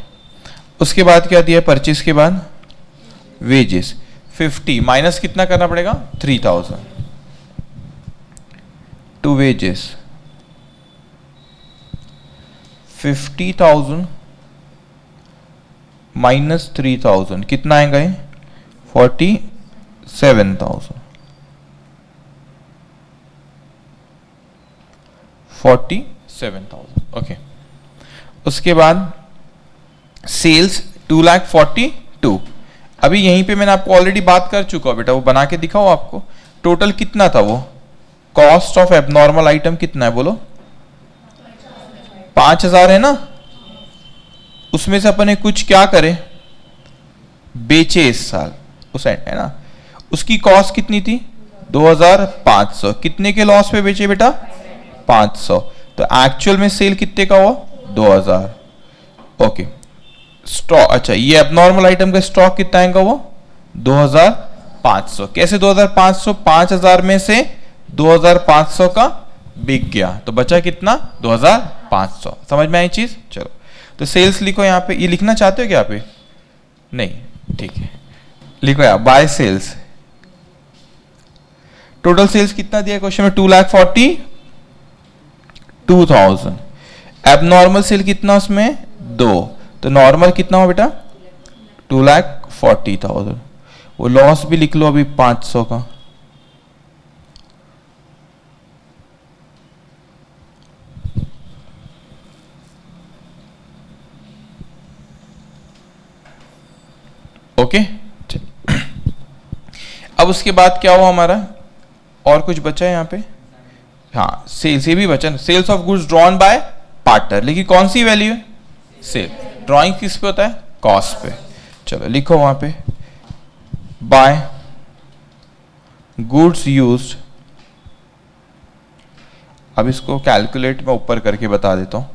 Speaker 1: उसके बाद क्या दिया परचेज के बाद वेजेस 50 माइनस कितना करना पड़ेगा 3,000 टू वेजेस 50,000 माइनस 3,000 कितना आएगा ये 47,000। 47,000 ओके। उसके बाद सेल्स 2,42,000। अभी यहीं पे मैंने आपको ऑलरेडी बात कर चुका हूं बेटा, वो बना के दिखाओ आपको। टोटल कितना था वो कॉस्ट ऑफ एबनॉर्मल आइटम कितना है बोलो 5,000 है ना। उसमें से अपने कुछ क्या करे बेचे इस साल उस है ना, उसकी कॉस्ट कितनी थी 2,500। कितने के लॉस पे बेचे बेटा 500, तो एक्चुअल में सेल कितने का हुआ 2,000। ओके, स्टॉक अच्छा ये एबनॉर्मल आइटम का स्टॉक कितना आएगा वो 2,500। कैसे 2,500, 5,000 में से 2,500 का बिक गया तो बचा कितना 2,500। समझ में आई चीज। चलो तो सेल्स लिखो यहाँ पे, ये लिखना चाहते हो क्या यहाँ पे नहीं, ठीक है लिखो यार बाय सेल्स। टोटल सेल्स कितना दिया क्वेश्चन में 2,42,000। एबनॉर्मल सेल कितना उसमें 2, तो नॉर्मल कितना हो बेटा 2,40,000। वो लॉस भी लिख लो अभी 500 का। ओके अब उसके बाद क्या हुआ हमारा, और कुछ बचा है यहाँ पे, हाँ सेल्स, ये भी बचा ना। Sales of goods drawn by partner, लेकिन कौन सी वैल्यू है सेल, ड्राइंग किस पे होता है कॉस्ट पे। चलो लिखो वहां पे बाय गुड्स यूज्ड। अब इसको कैलकुलेट मैं ऊपर करके बता देता हूं,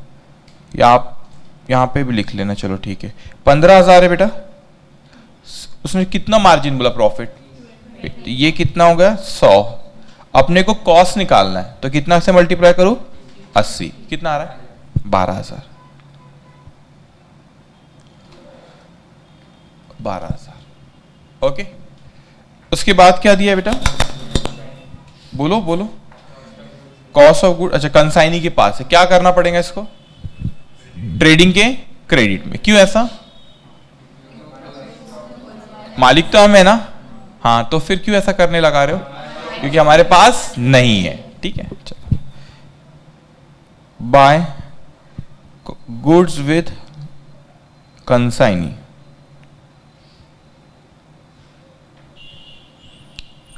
Speaker 1: या आप यहां पे भी लिख लेना। चलो ठीक है 15,000 है बेटा, उसने कितना मार्जिन बोला प्रॉफिट, ये कितना हो गया 100। अपने को कॉस्ट निकालना है तो कितना से मल्टीप्लाई करूं 80, कितना आ रहा है 12,000। 12,000 ओके। उसके बाद क्या दिया बेटा बोलो बोलो, कॉस्ट ऑफ गुड। अच्छा कंसाइनी के पास है, क्या करना पड़ेगा इसको ट्रेडिंग के क्रेडिट में, क्यों ऐसा, मालिक तो हम है ना, हाँ तो फिर क्यों ऐसा करने लगा रहे हो, क्योंकि हमारे पास नहीं है। ठीक है चलो बाय गुड्स विद कंसाइनी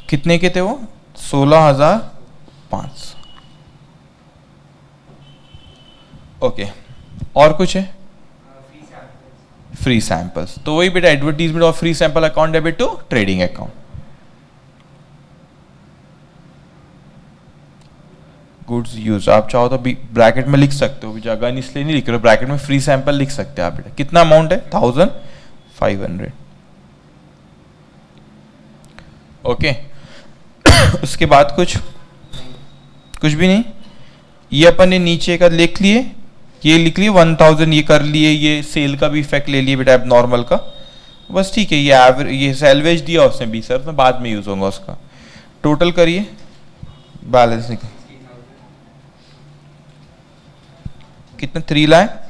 Speaker 1: कितने के थे वो 16,500। ओके और कुछ है फ्री सैंपल्स, तो वही बेटा एडवर्टीजमेंट और free sample account debit to trading account. Goods use आप चाहो तो ब्रैकेट में लिख सकते हो, जगह इसलिए नहीं लिख रहे हो, ब्रैकेट में फ्री सैंपल लिख सकते हैं आप बेटा। कितना अमाउंट है 1,500 ओके। उसके बाद कुछ भी नहीं, ये अपन ने नीचे का लिख लिए, ये लिख लिए 1,000, ये कर लिए, ये सेल का भी इफेक्ट ले लिए बेटा एबनॉर्मल का, बस ठीक है। ये एवरेज, ये सैलवेज दिया उसने 20,000 में, बाद में यूज होगा उसका। टोटल करिए बैलेंस निकल कितना 3 lakh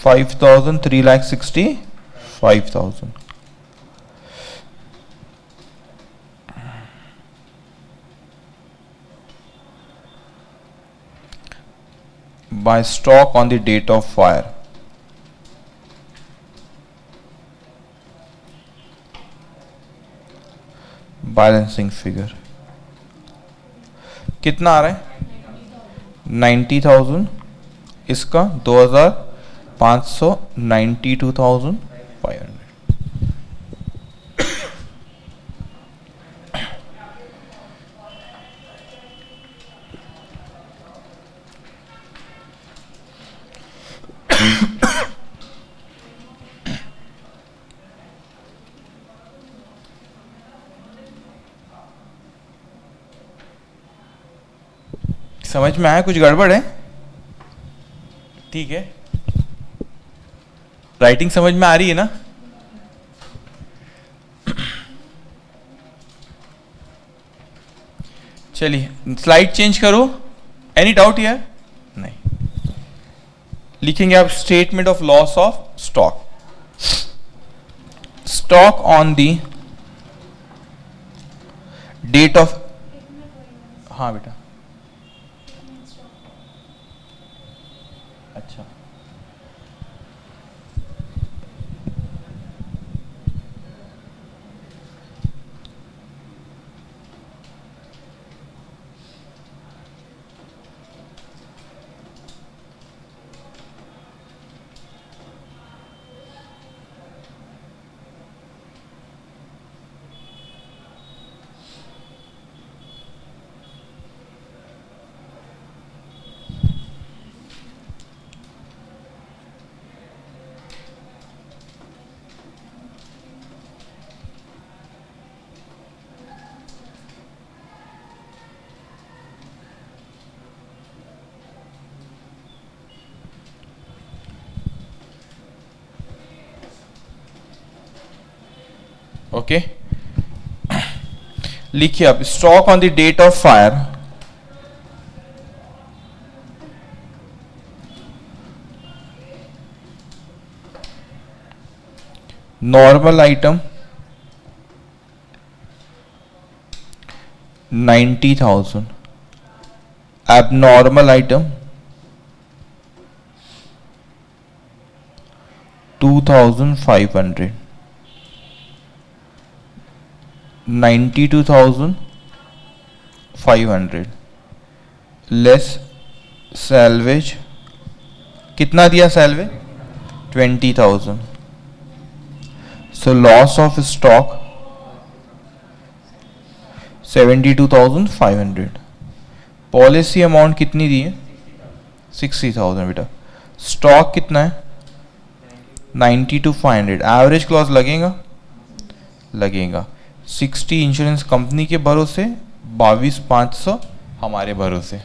Speaker 1: 5,000 3,65,000 by stock on the date of fire. Balancing figure कितना आ रहा है 90,000 इसका 2,500 92,500 समझ में आया कुछ गड़बड़ है ठीक है राइटिंग समझ में आ रही है ना चलिए स्लाइड चेंज करो एनी डाउट यार नहीं लिखेंगे आप statement of loss of stock stock on the date of हाँ बेटा अच्छा ओके लिखिए आप stock on the date of fire normal item 90,000 abnormal item 2,500 92,500 less salvage कितना दिया salvage 20,000 so loss of stock 72,500 policy amount कितनी दी है 60,000 बेटा स्टॉक कितना है 92,500 एवरेज क्लॉज लगेगा 60 इंश्योरेंस कंपनी के भरोसे 22,500 हमारे भरोसे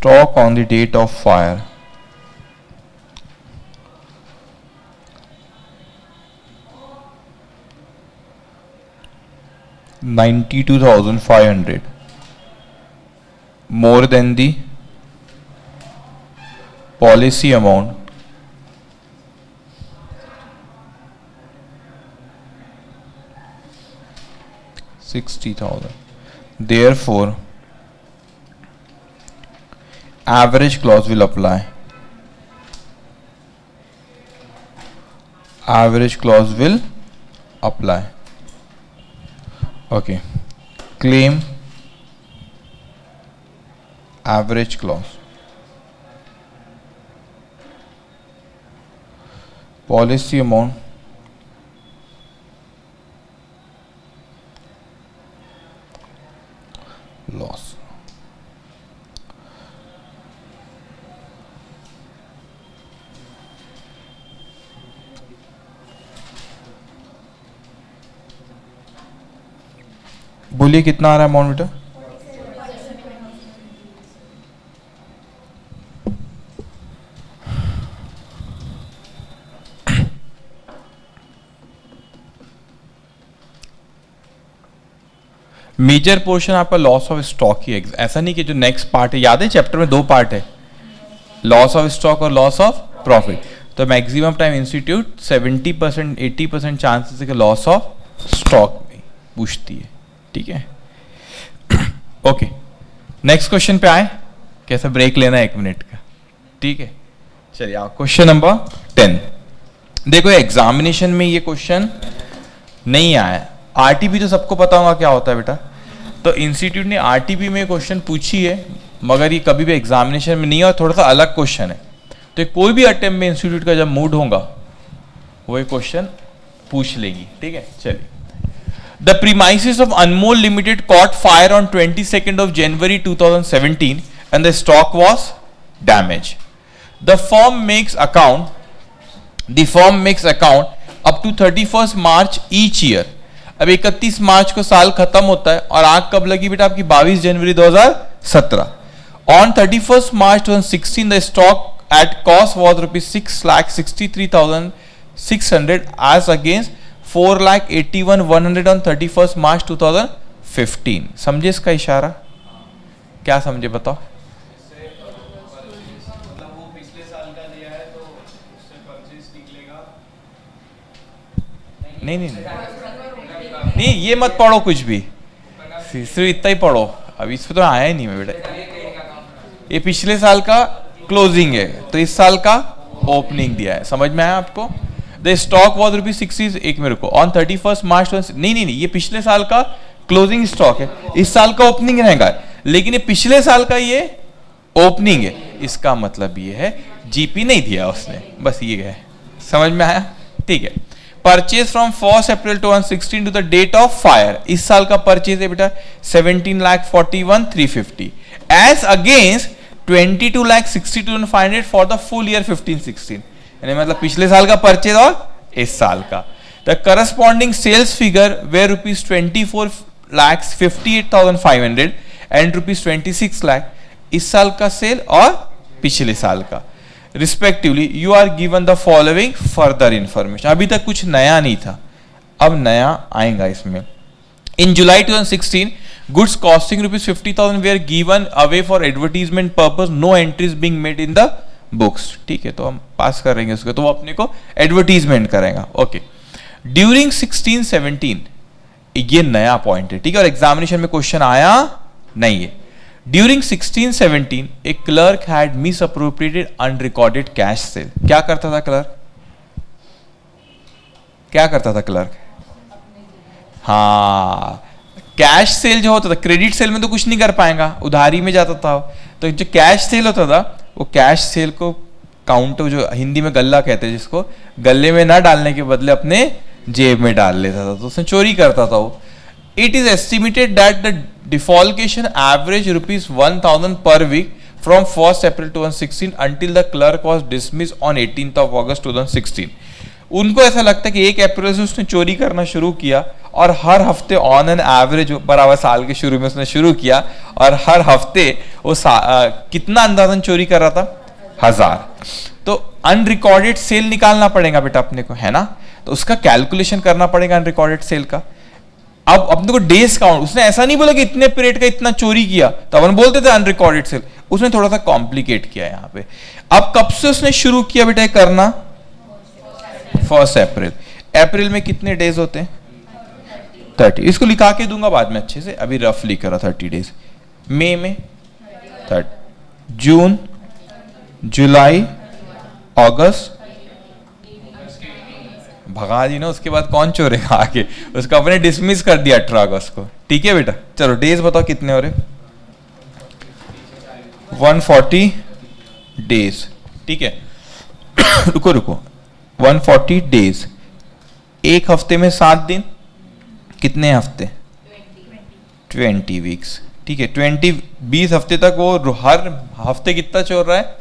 Speaker 1: stock on the date of fire $92,500 more than the policy amount $60,000. Therefore, average clause will apply. Average clause will apply. Okay. claim average clause. Policy amount loss. बोलिए कितना आ रहा है अमाउंट बेटा? मेजर पोर्शन आपका लॉस ऑफ स्टॉक ही है, ऐसा नहीं कि जो नेक्स्ट पार्ट है, याद है चैप्टर में 2 पार्ट है, लॉस ऑफ स्टॉक और लॉस ऑफ प्रॉफिट। तो मैक्सिमम टाइम इंस्टीट्यूट 70% 80% चांसेस है कि लॉस ऑफ स्टॉक में पूछती है, ठीक है। ओके, नेक्स्ट क्वेश्चन पे आए, कैसा ब्रेक लेना है 1 मिनट का, ठीक है। चलिए आओ क्वेश्चन नंबर 10। देखो एग्जामिनेशन में ये क्वेश्चन नहीं आया, आरटीपी तो सबको पता होगा क्या होता है बेटा, तो इंस्टीट्यूट ने आरटीपी में क्वेश्चन पूछी है, मगर ये कभी भी एग्जामिनेशन में नहीं है और थोड़ा सा अलग क्वेश्चन है। तो कोई भी अटेम्प्ट में इंस्टीट्यूट का जब मूड होगा वो ये क्वेश्चन पूछ लेगी, ठीक है। चलिए, the premises of Anmol limited cot fire on 22nd of January 2017 and the stock was damaged. The firm makes account up to 31st March each year. अब 31 मार्च को साल खत्म होता है और आग कब लगी बेटा आपकी? 22 जनवरी 2017। On 31st March 2016 the stock at cost was ₹6,63,600 as against 4,81,100 on 31st March 2015। समझे इसका इशारा? क्या समझे बताओ? नहीं ये मत पढ़ो कुछ भी, सिर्फ इतना ही पढ़ो, अभी इस पे तो आया ही नहीं मैं बेटा। ये पिछले साल का क्लोजिंग है तो इस साल का ओपनिंग दिया है, समझ में आया आपको? द स्टॉक वॉज ₹60, एक मेरे को ऑन 31st March नहीं, ये पिछले साल का क्लोजिंग स्टॉक है, इस साल का ओपनिंग रहेगा, लेकिन ये पिछले साल का ये ओपनिंग है। इसका मतलब ये है जीपी नहीं दिया उसने, बस ये है, समझ में आया? ठीक है। Purchase from 1st April 2016 to the date of fire, इस साल का परचेज है बेटा 17,41,350 as against 22,62,500 for the full year 15-16, यानी मतलब पिछले साल का परचेज और इस साल का। The corresponding sales figure were ₹24,58,500 and ₹26 lakh, इस साल का सेल और पिछले साल का respectively. You are given the following further information. अभी तक कुछ नया नहीं था, अब नया आएगा इसमें। In July 2016 goods costing ₹50,000 were given away for advertisement purpose, no entries being made in the books, ठीक है, तो हम पास करेंगे उसको, तो वो अपने को एडवर्टीजमेंट करेगा। ओके, ड्यूरिंग 16-17, ये नया पॉइंट है, ठीक है, और एग्जामिनेशन में क्वेश्चन आया नहीं है। During 16-17 a clerk had misappropriated unrecorded cash sale. क्या करता था क्लर्क? हाँ, कैश सेल जो होता था, क्रेडिट सेल में तो कुछ नहीं कर पाएगा, उधारी में जाता था, तो जो कैश सेल होता था वो कैश सेल को काउंटर, जो हिंदी में गल्ला कहते हैं जिसको, गले में ना डालने के बदले अपने जेब में डाल लेता था, तो उसने चोरी करता था वो। It is estimated that the defalcation averaged ₹1,000 per week from 1st April 2016 until the clerk was dismissed on 18th of August 2016. उनको ऐसा लगता है कि 1 अप्रैल से उसने चोरी करना शुरू किया और हर हफ्ते ऑन एन एवरेज, बराबर साल के शुरू में उसने शुरू किया और हर हफ्ते वो कितना अंदाजन चोरी कर रहा था? 1000। तो अनरिकॉर्डेड सेल निकालना पड़ेगा बेटा अपने को, है ना, तो उसका कैलकुलेशन करना पड़ेगा अनरिकॉर्डेड सेल का। अब अपने को डेज काउंट, उसने ऐसा नहीं बोला कि इतने पीरियड का इतना चोरी किया, तो अपन बोलते थे अनरिकॉर्डेड सेल, उसने थोड़ा सा कॉम्प्लिकेट किया यहाँ पे। अब कब से उसने शुरू किया बेटा करना? 1 अप्रैल। अप्रैल में कितने डेज होते हैं? 30। इसको लिखा के दूंगा बाद में अच्छे से, अभी रफ लिख रहा 30 डेज। मई में 30, जून, जुलाई, अगस्त, भगा दी ना, उसके बाद कौन चोरेगा आगे, उसको अपने डिसमिस कर दिया 18 अगस्त को। ठीक है बेटा, चलो डेज बताओ कितने हो रहे? 140 डेज। ठीक है रुको रुको, 140 डेज, एक हफ्ते में 7 दिन, कितने हफ्ते? 20 वीक्स। ठीक है, 20 हफ्ते तक वो हर हफ्ते कितना चोर रहा है?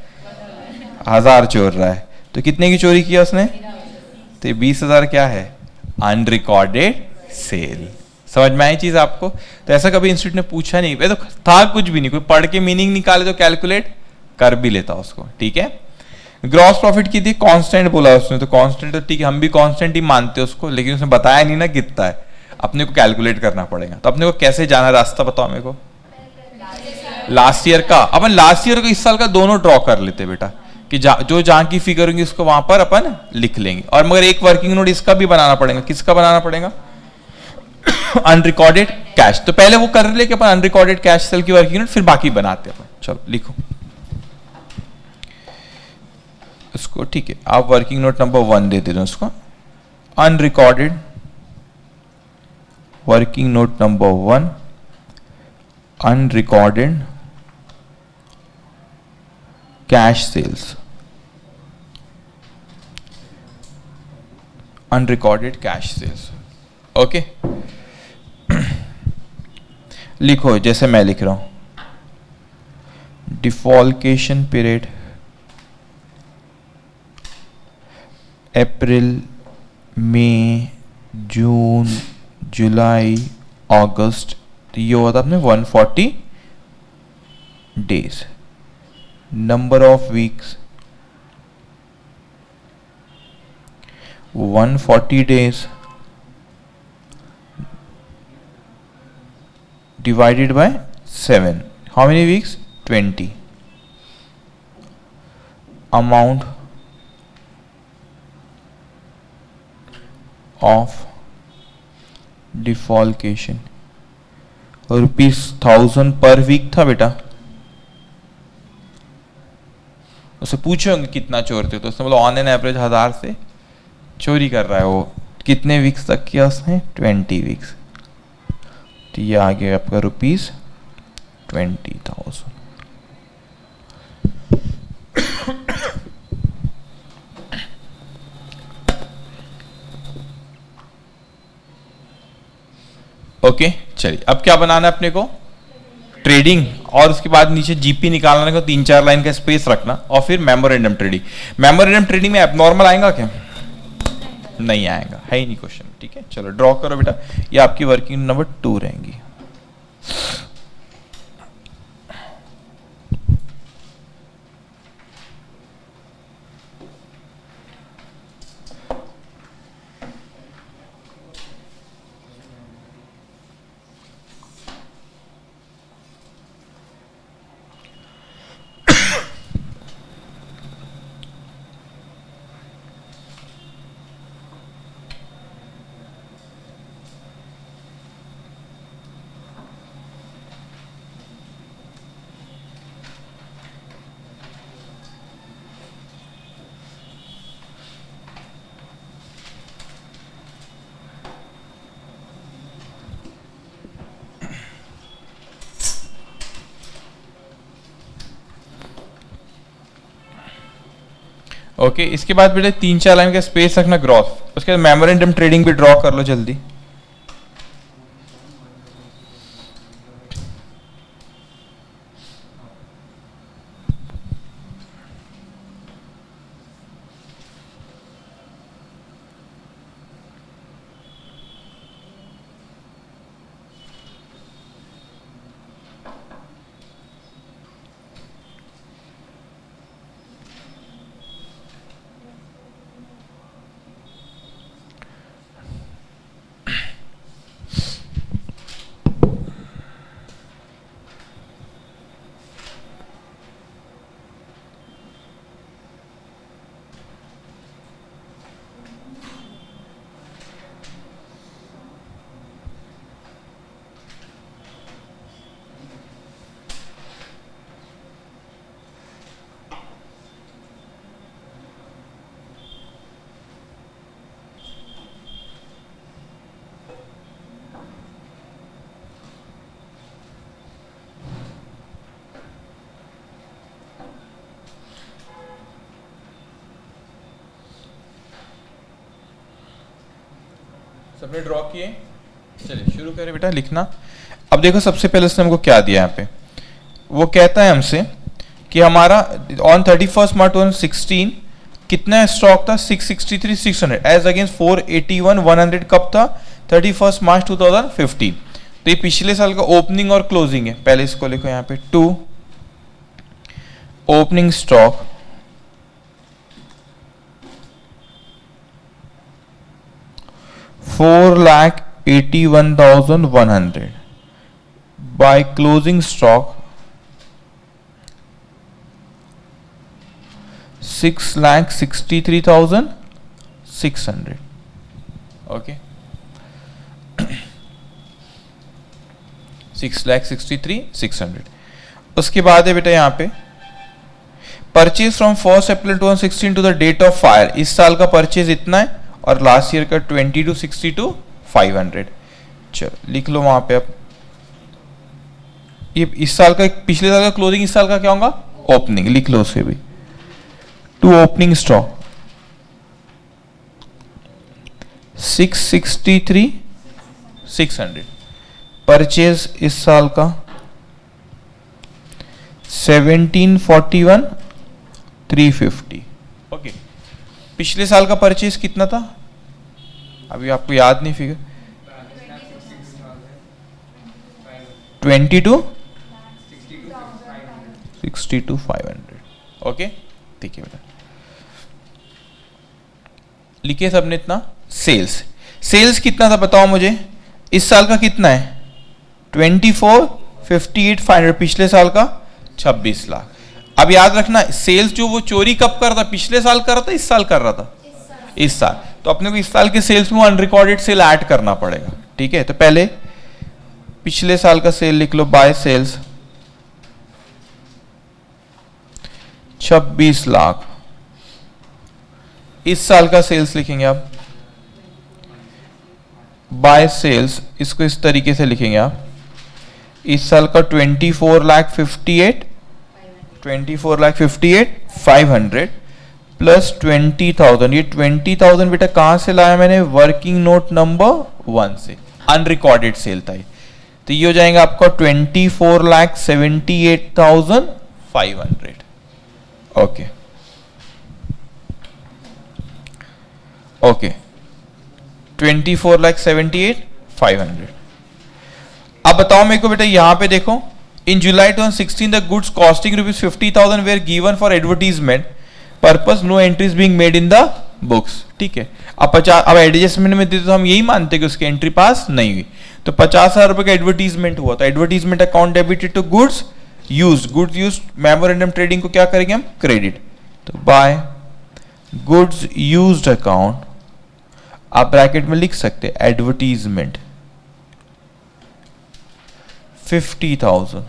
Speaker 1: 1000 चोर रहा है। तो कितने की चोरी किया उसने? तो 20,000 क्या है? Unrecorded sale. समझ में आई चीज आपको? तो ऐसा कभी इंस्टीट्यूट ने पूछा नहीं, तो था कुछ भी नहीं, कोई पढ़ के मीनिंग निकाले तो कैलकुलेट कर भी लेता उसको। ठीक है, ग्रॉस प्रॉफिट की थी, कांस्टेंट बोला उसने, तो कांस्टेंट तो ठीक है, हम भी कांस्टेंट ही मानते हैं उसको, लेकिन उसने बताया नहीं ना कितना है, अपने को कैलकुलेट करना पड़ेगा। तो अपने को कैसे जाना, रास्ता बताओ मेरे को। लास्ट ईयर का, अपन लास्ट ईयर का इस साल का दोनों ड्रॉ कर लेते बेटा, कि जो जहां की फिगर होंगी उसको वहां पर अपन लिख लेंगे। और मगर एक वर्किंग नोट इसका भी बनाना पड़ेगा। किसका बनाना पड़ेगा? Unrecorded cash. तो पहले वो कर ले कि अपन अनरिकॉर्डेड कैश सेल की वर्किंग नोट, फिर बाकी बनाते हैं अपन। चलो लिखो उसको। ठीक है, आप वर्किंग नोट नंबर 1 दे दे उसको। Unrecorded working note number 1, unrecorded cash sales, unrecorded cash sales. Okay, लिखो जैसे मैं लिख रहा हूं। डिफॉल्केशन पीरियड अप्रैल, मई, जून, जुलाई, अगस्त, तो ये होता अपने 140 days. Number of weeks 140 days divided by 7. How many weeks? 20. Amount of defalcation ₹1000 पर वीक था बेटा। उससे पूछे होंगे कितना चोरते, तो उसने बोला ऑन एन एवरेज 1000 से चोरी कर रहा है वो। कितने वीक्स तक किया उसने? 20 वीक्स। तो ये आ गया आपका ₹20,000। ओके चलिए, अब क्या बनाना है अपने को? ट्रेडिंग, और उसके बाद नीचे जीपी निकालने को 3-4 लाइन का स्पेस रखना, और फिर मेमोरेंडम ट्रेडिंग। मेमोरेंडम ट्रेडिंग में एबनॉर्मल आएगा क्या? नहीं आएगा, है ही नहीं क्वेश्चन। ठीक है, चलो ड्रॉ करो बेटा, ये आपकी वर्किंग नंबर 2 रहेंगी। ओके, इसके बाद बेटे 3-4 लाइन का स्पेस रखना ग्रॉस। उसके बाद मेमोरेंडम ट्रेडिंग भी ड्रॉ कर लो जल्दी। सबने ड्रॉ किए? चलिए शुरू करें बेटा लिखना। अब देखो सबसे पहले उसने हमको क्या दिया यहाँ पे, वो कहता है हमसे कि हमारा ऑन 31 मार्च 2016 कितना स्टॉक था? 663 600 एज अगेंस्ट 481 100 कब था? 31 मार्च 2015। तो ये पिछले साल का ओपनिंग और क्लोजिंग है। पहले इसको लिखो यहाँ पे, to opening stock $4,81,100 by closing stock $6,63,600. Okay, 6,63,600। उसके बाद है बेटा यहाँ पे purchase from 1 April 2016 to the date of fire. इस साल का परचेज इतना है और लास्ट ईयर का 22,62,500। चलो लिख लो वहां पे। अब ये इस साल का, पिछले साल का क्लोजिंग, इस साल का क्या होगा? ओपनिंग। लिख लो उसे भी, टू ओपनिंग स्टॉक 663,600। परचेज इस साल का 1741,350। ओके, पिछले साल का परचेज कितना था? अभी आपको याद नहीं फिगर? 62,500। ओके ठीक है बेटा, लिखिए सबने इतना। सेल्स कितना था बताओ मुझे? इस साल का कितना है? 24,58,500। पिछले साल का 26 लाख। अब याद रखना, सेल्स जो वो चोरी कब कर रहा था? पिछले साल कर रहा था, इस साल कर रहा था? इस साल। तो अपने को इस साल के सेल्स में अनरिकॉर्डेड सेल ऐड करना पड़ेगा। ठीक है, तो पहले पिछले साल का सेल लिख लो, बाय सेल्स 26 लाख। इस साल का सेल्स लिखेंगे आप, बाय सेल्स, इसको इस तरीके से लिखेंगे आप, इस साल का 24,58,500 प्लस 20,000। ये 20,000 बेटा कहां से लाया मैंने? वर्किंग नोट नंबर 1 से, अनरिकॉर्डेड सेल था ये। तो ये हो जाएगा आपका 24,78,500। Okay okay, 24,78,500। अब बताओ मेरे को बेटा, यहां पे देखो, in July 2016 the goods costing ₹50,000 were given for advertisement purpose, no entries being made in the books. ठीक है, अब एडजस्टमेंट में तो हम यही मानते कि उसकी एंट्री पास नहीं हुई। तो 50,000 रुपए का एडवर्टीजमेंट हुआ, तो advertisement account debited to goods used memorandum trading को क्या करेंगे हम? क्रेडिट। तो बाय गुड्स यूज्ड अकाउंट, आप ब्रैकेट में लिख सकते हैं एडवर्टीजमेंट 50,000।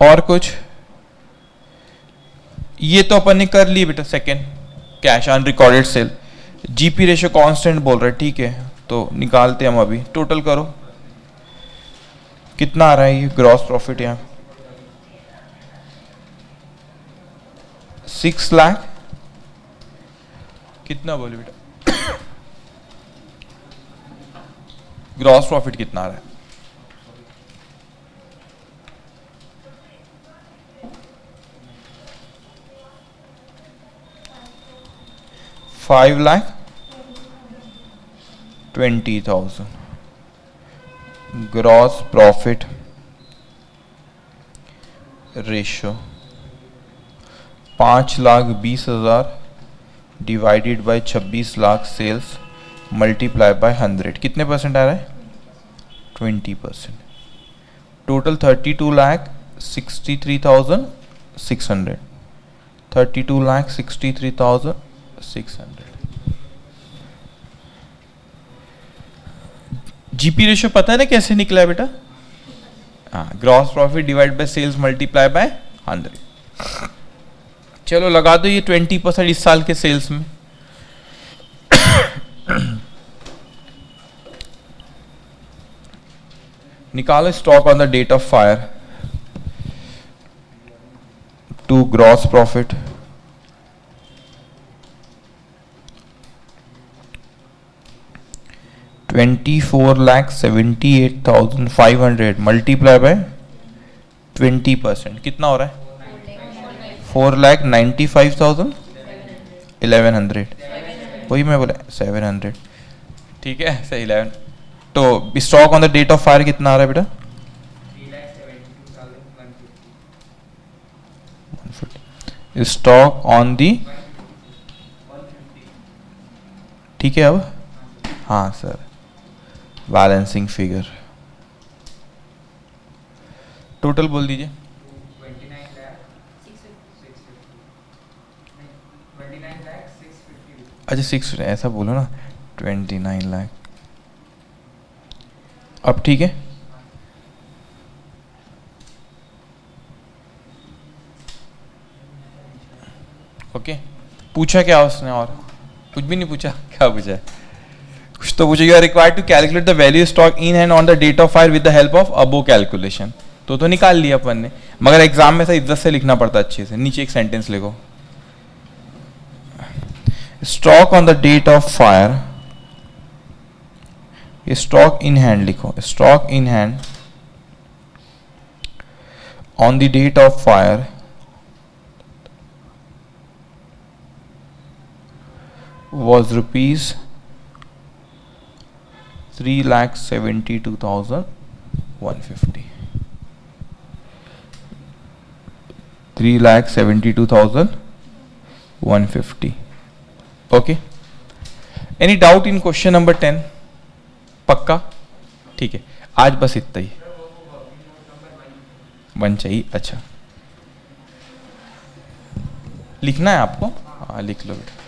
Speaker 1: और कुछ? ये तो अपन ने कर लिए बेटा, second cash unrecorded sale. GP ratio constant बोल रहा है, ठीक है, तो निकालते हम अभी। टोटल करो कितना आ रहा है ये ग्रॉस प्रॉफिट यहाँ? 6 लाख। कितना बोले बेटा? ग्रॉस प्रॉफिट कितना आ रहा है? 5,20,000। Gross profit ratio 5,20,000 divided by 26 lakh sales multiply by 100। कितने परसेंट आ रहा है? 20%। टोटल 32,63,600। 32,63,600। जीपी रेशियो पता है ना कैसे निकला है बेटा? हाँ, gross profit divide by sales multiply by 100। चलो लगा दो ये 20% इस साल के सेल्स में। निकालो stock on the date of fire to gross profit 24,78,500 multiply by 20%, कितना हो रहा है? 4,95,1100, वही मैं बोला 700, ठीक है सही 11। तो stock on the date of fire कितना आ रहा है बेटा? 3,72,150। स्टॉक ऑन दी, ठीक है अब, हाँ सर, बैलेंसिंग फिगर टोटल बोल दीजिए। 29,650। अच्छा 6, ऐसा बोलो ना, 29 लाख। अब ठीक है, ओके। पूछा क्या उसने? और कुछ भी नहीं पूछा? क्या पूछा है? कुछ तो पूछा। You are required to calculate the value stock in hand on the date of fire with the help of above calculation. तो निकाल लिया अपन ने, मगर एग्जाम में से इज्जत से लिखना पड़ता अच्छे से। नीचे एक सेंटेंस लिखो, stock on the date of fire, stock in hand लिखो, stock in hand on the date of fire was rupees 3,72,150, 3,72,150। Okay, any doubt in question number 10? पक्का? ठीक है, आज बस इतना ही। 1 चाहिए? अच्छा, लिखना है आपको? हाँ लिख लो बेटा।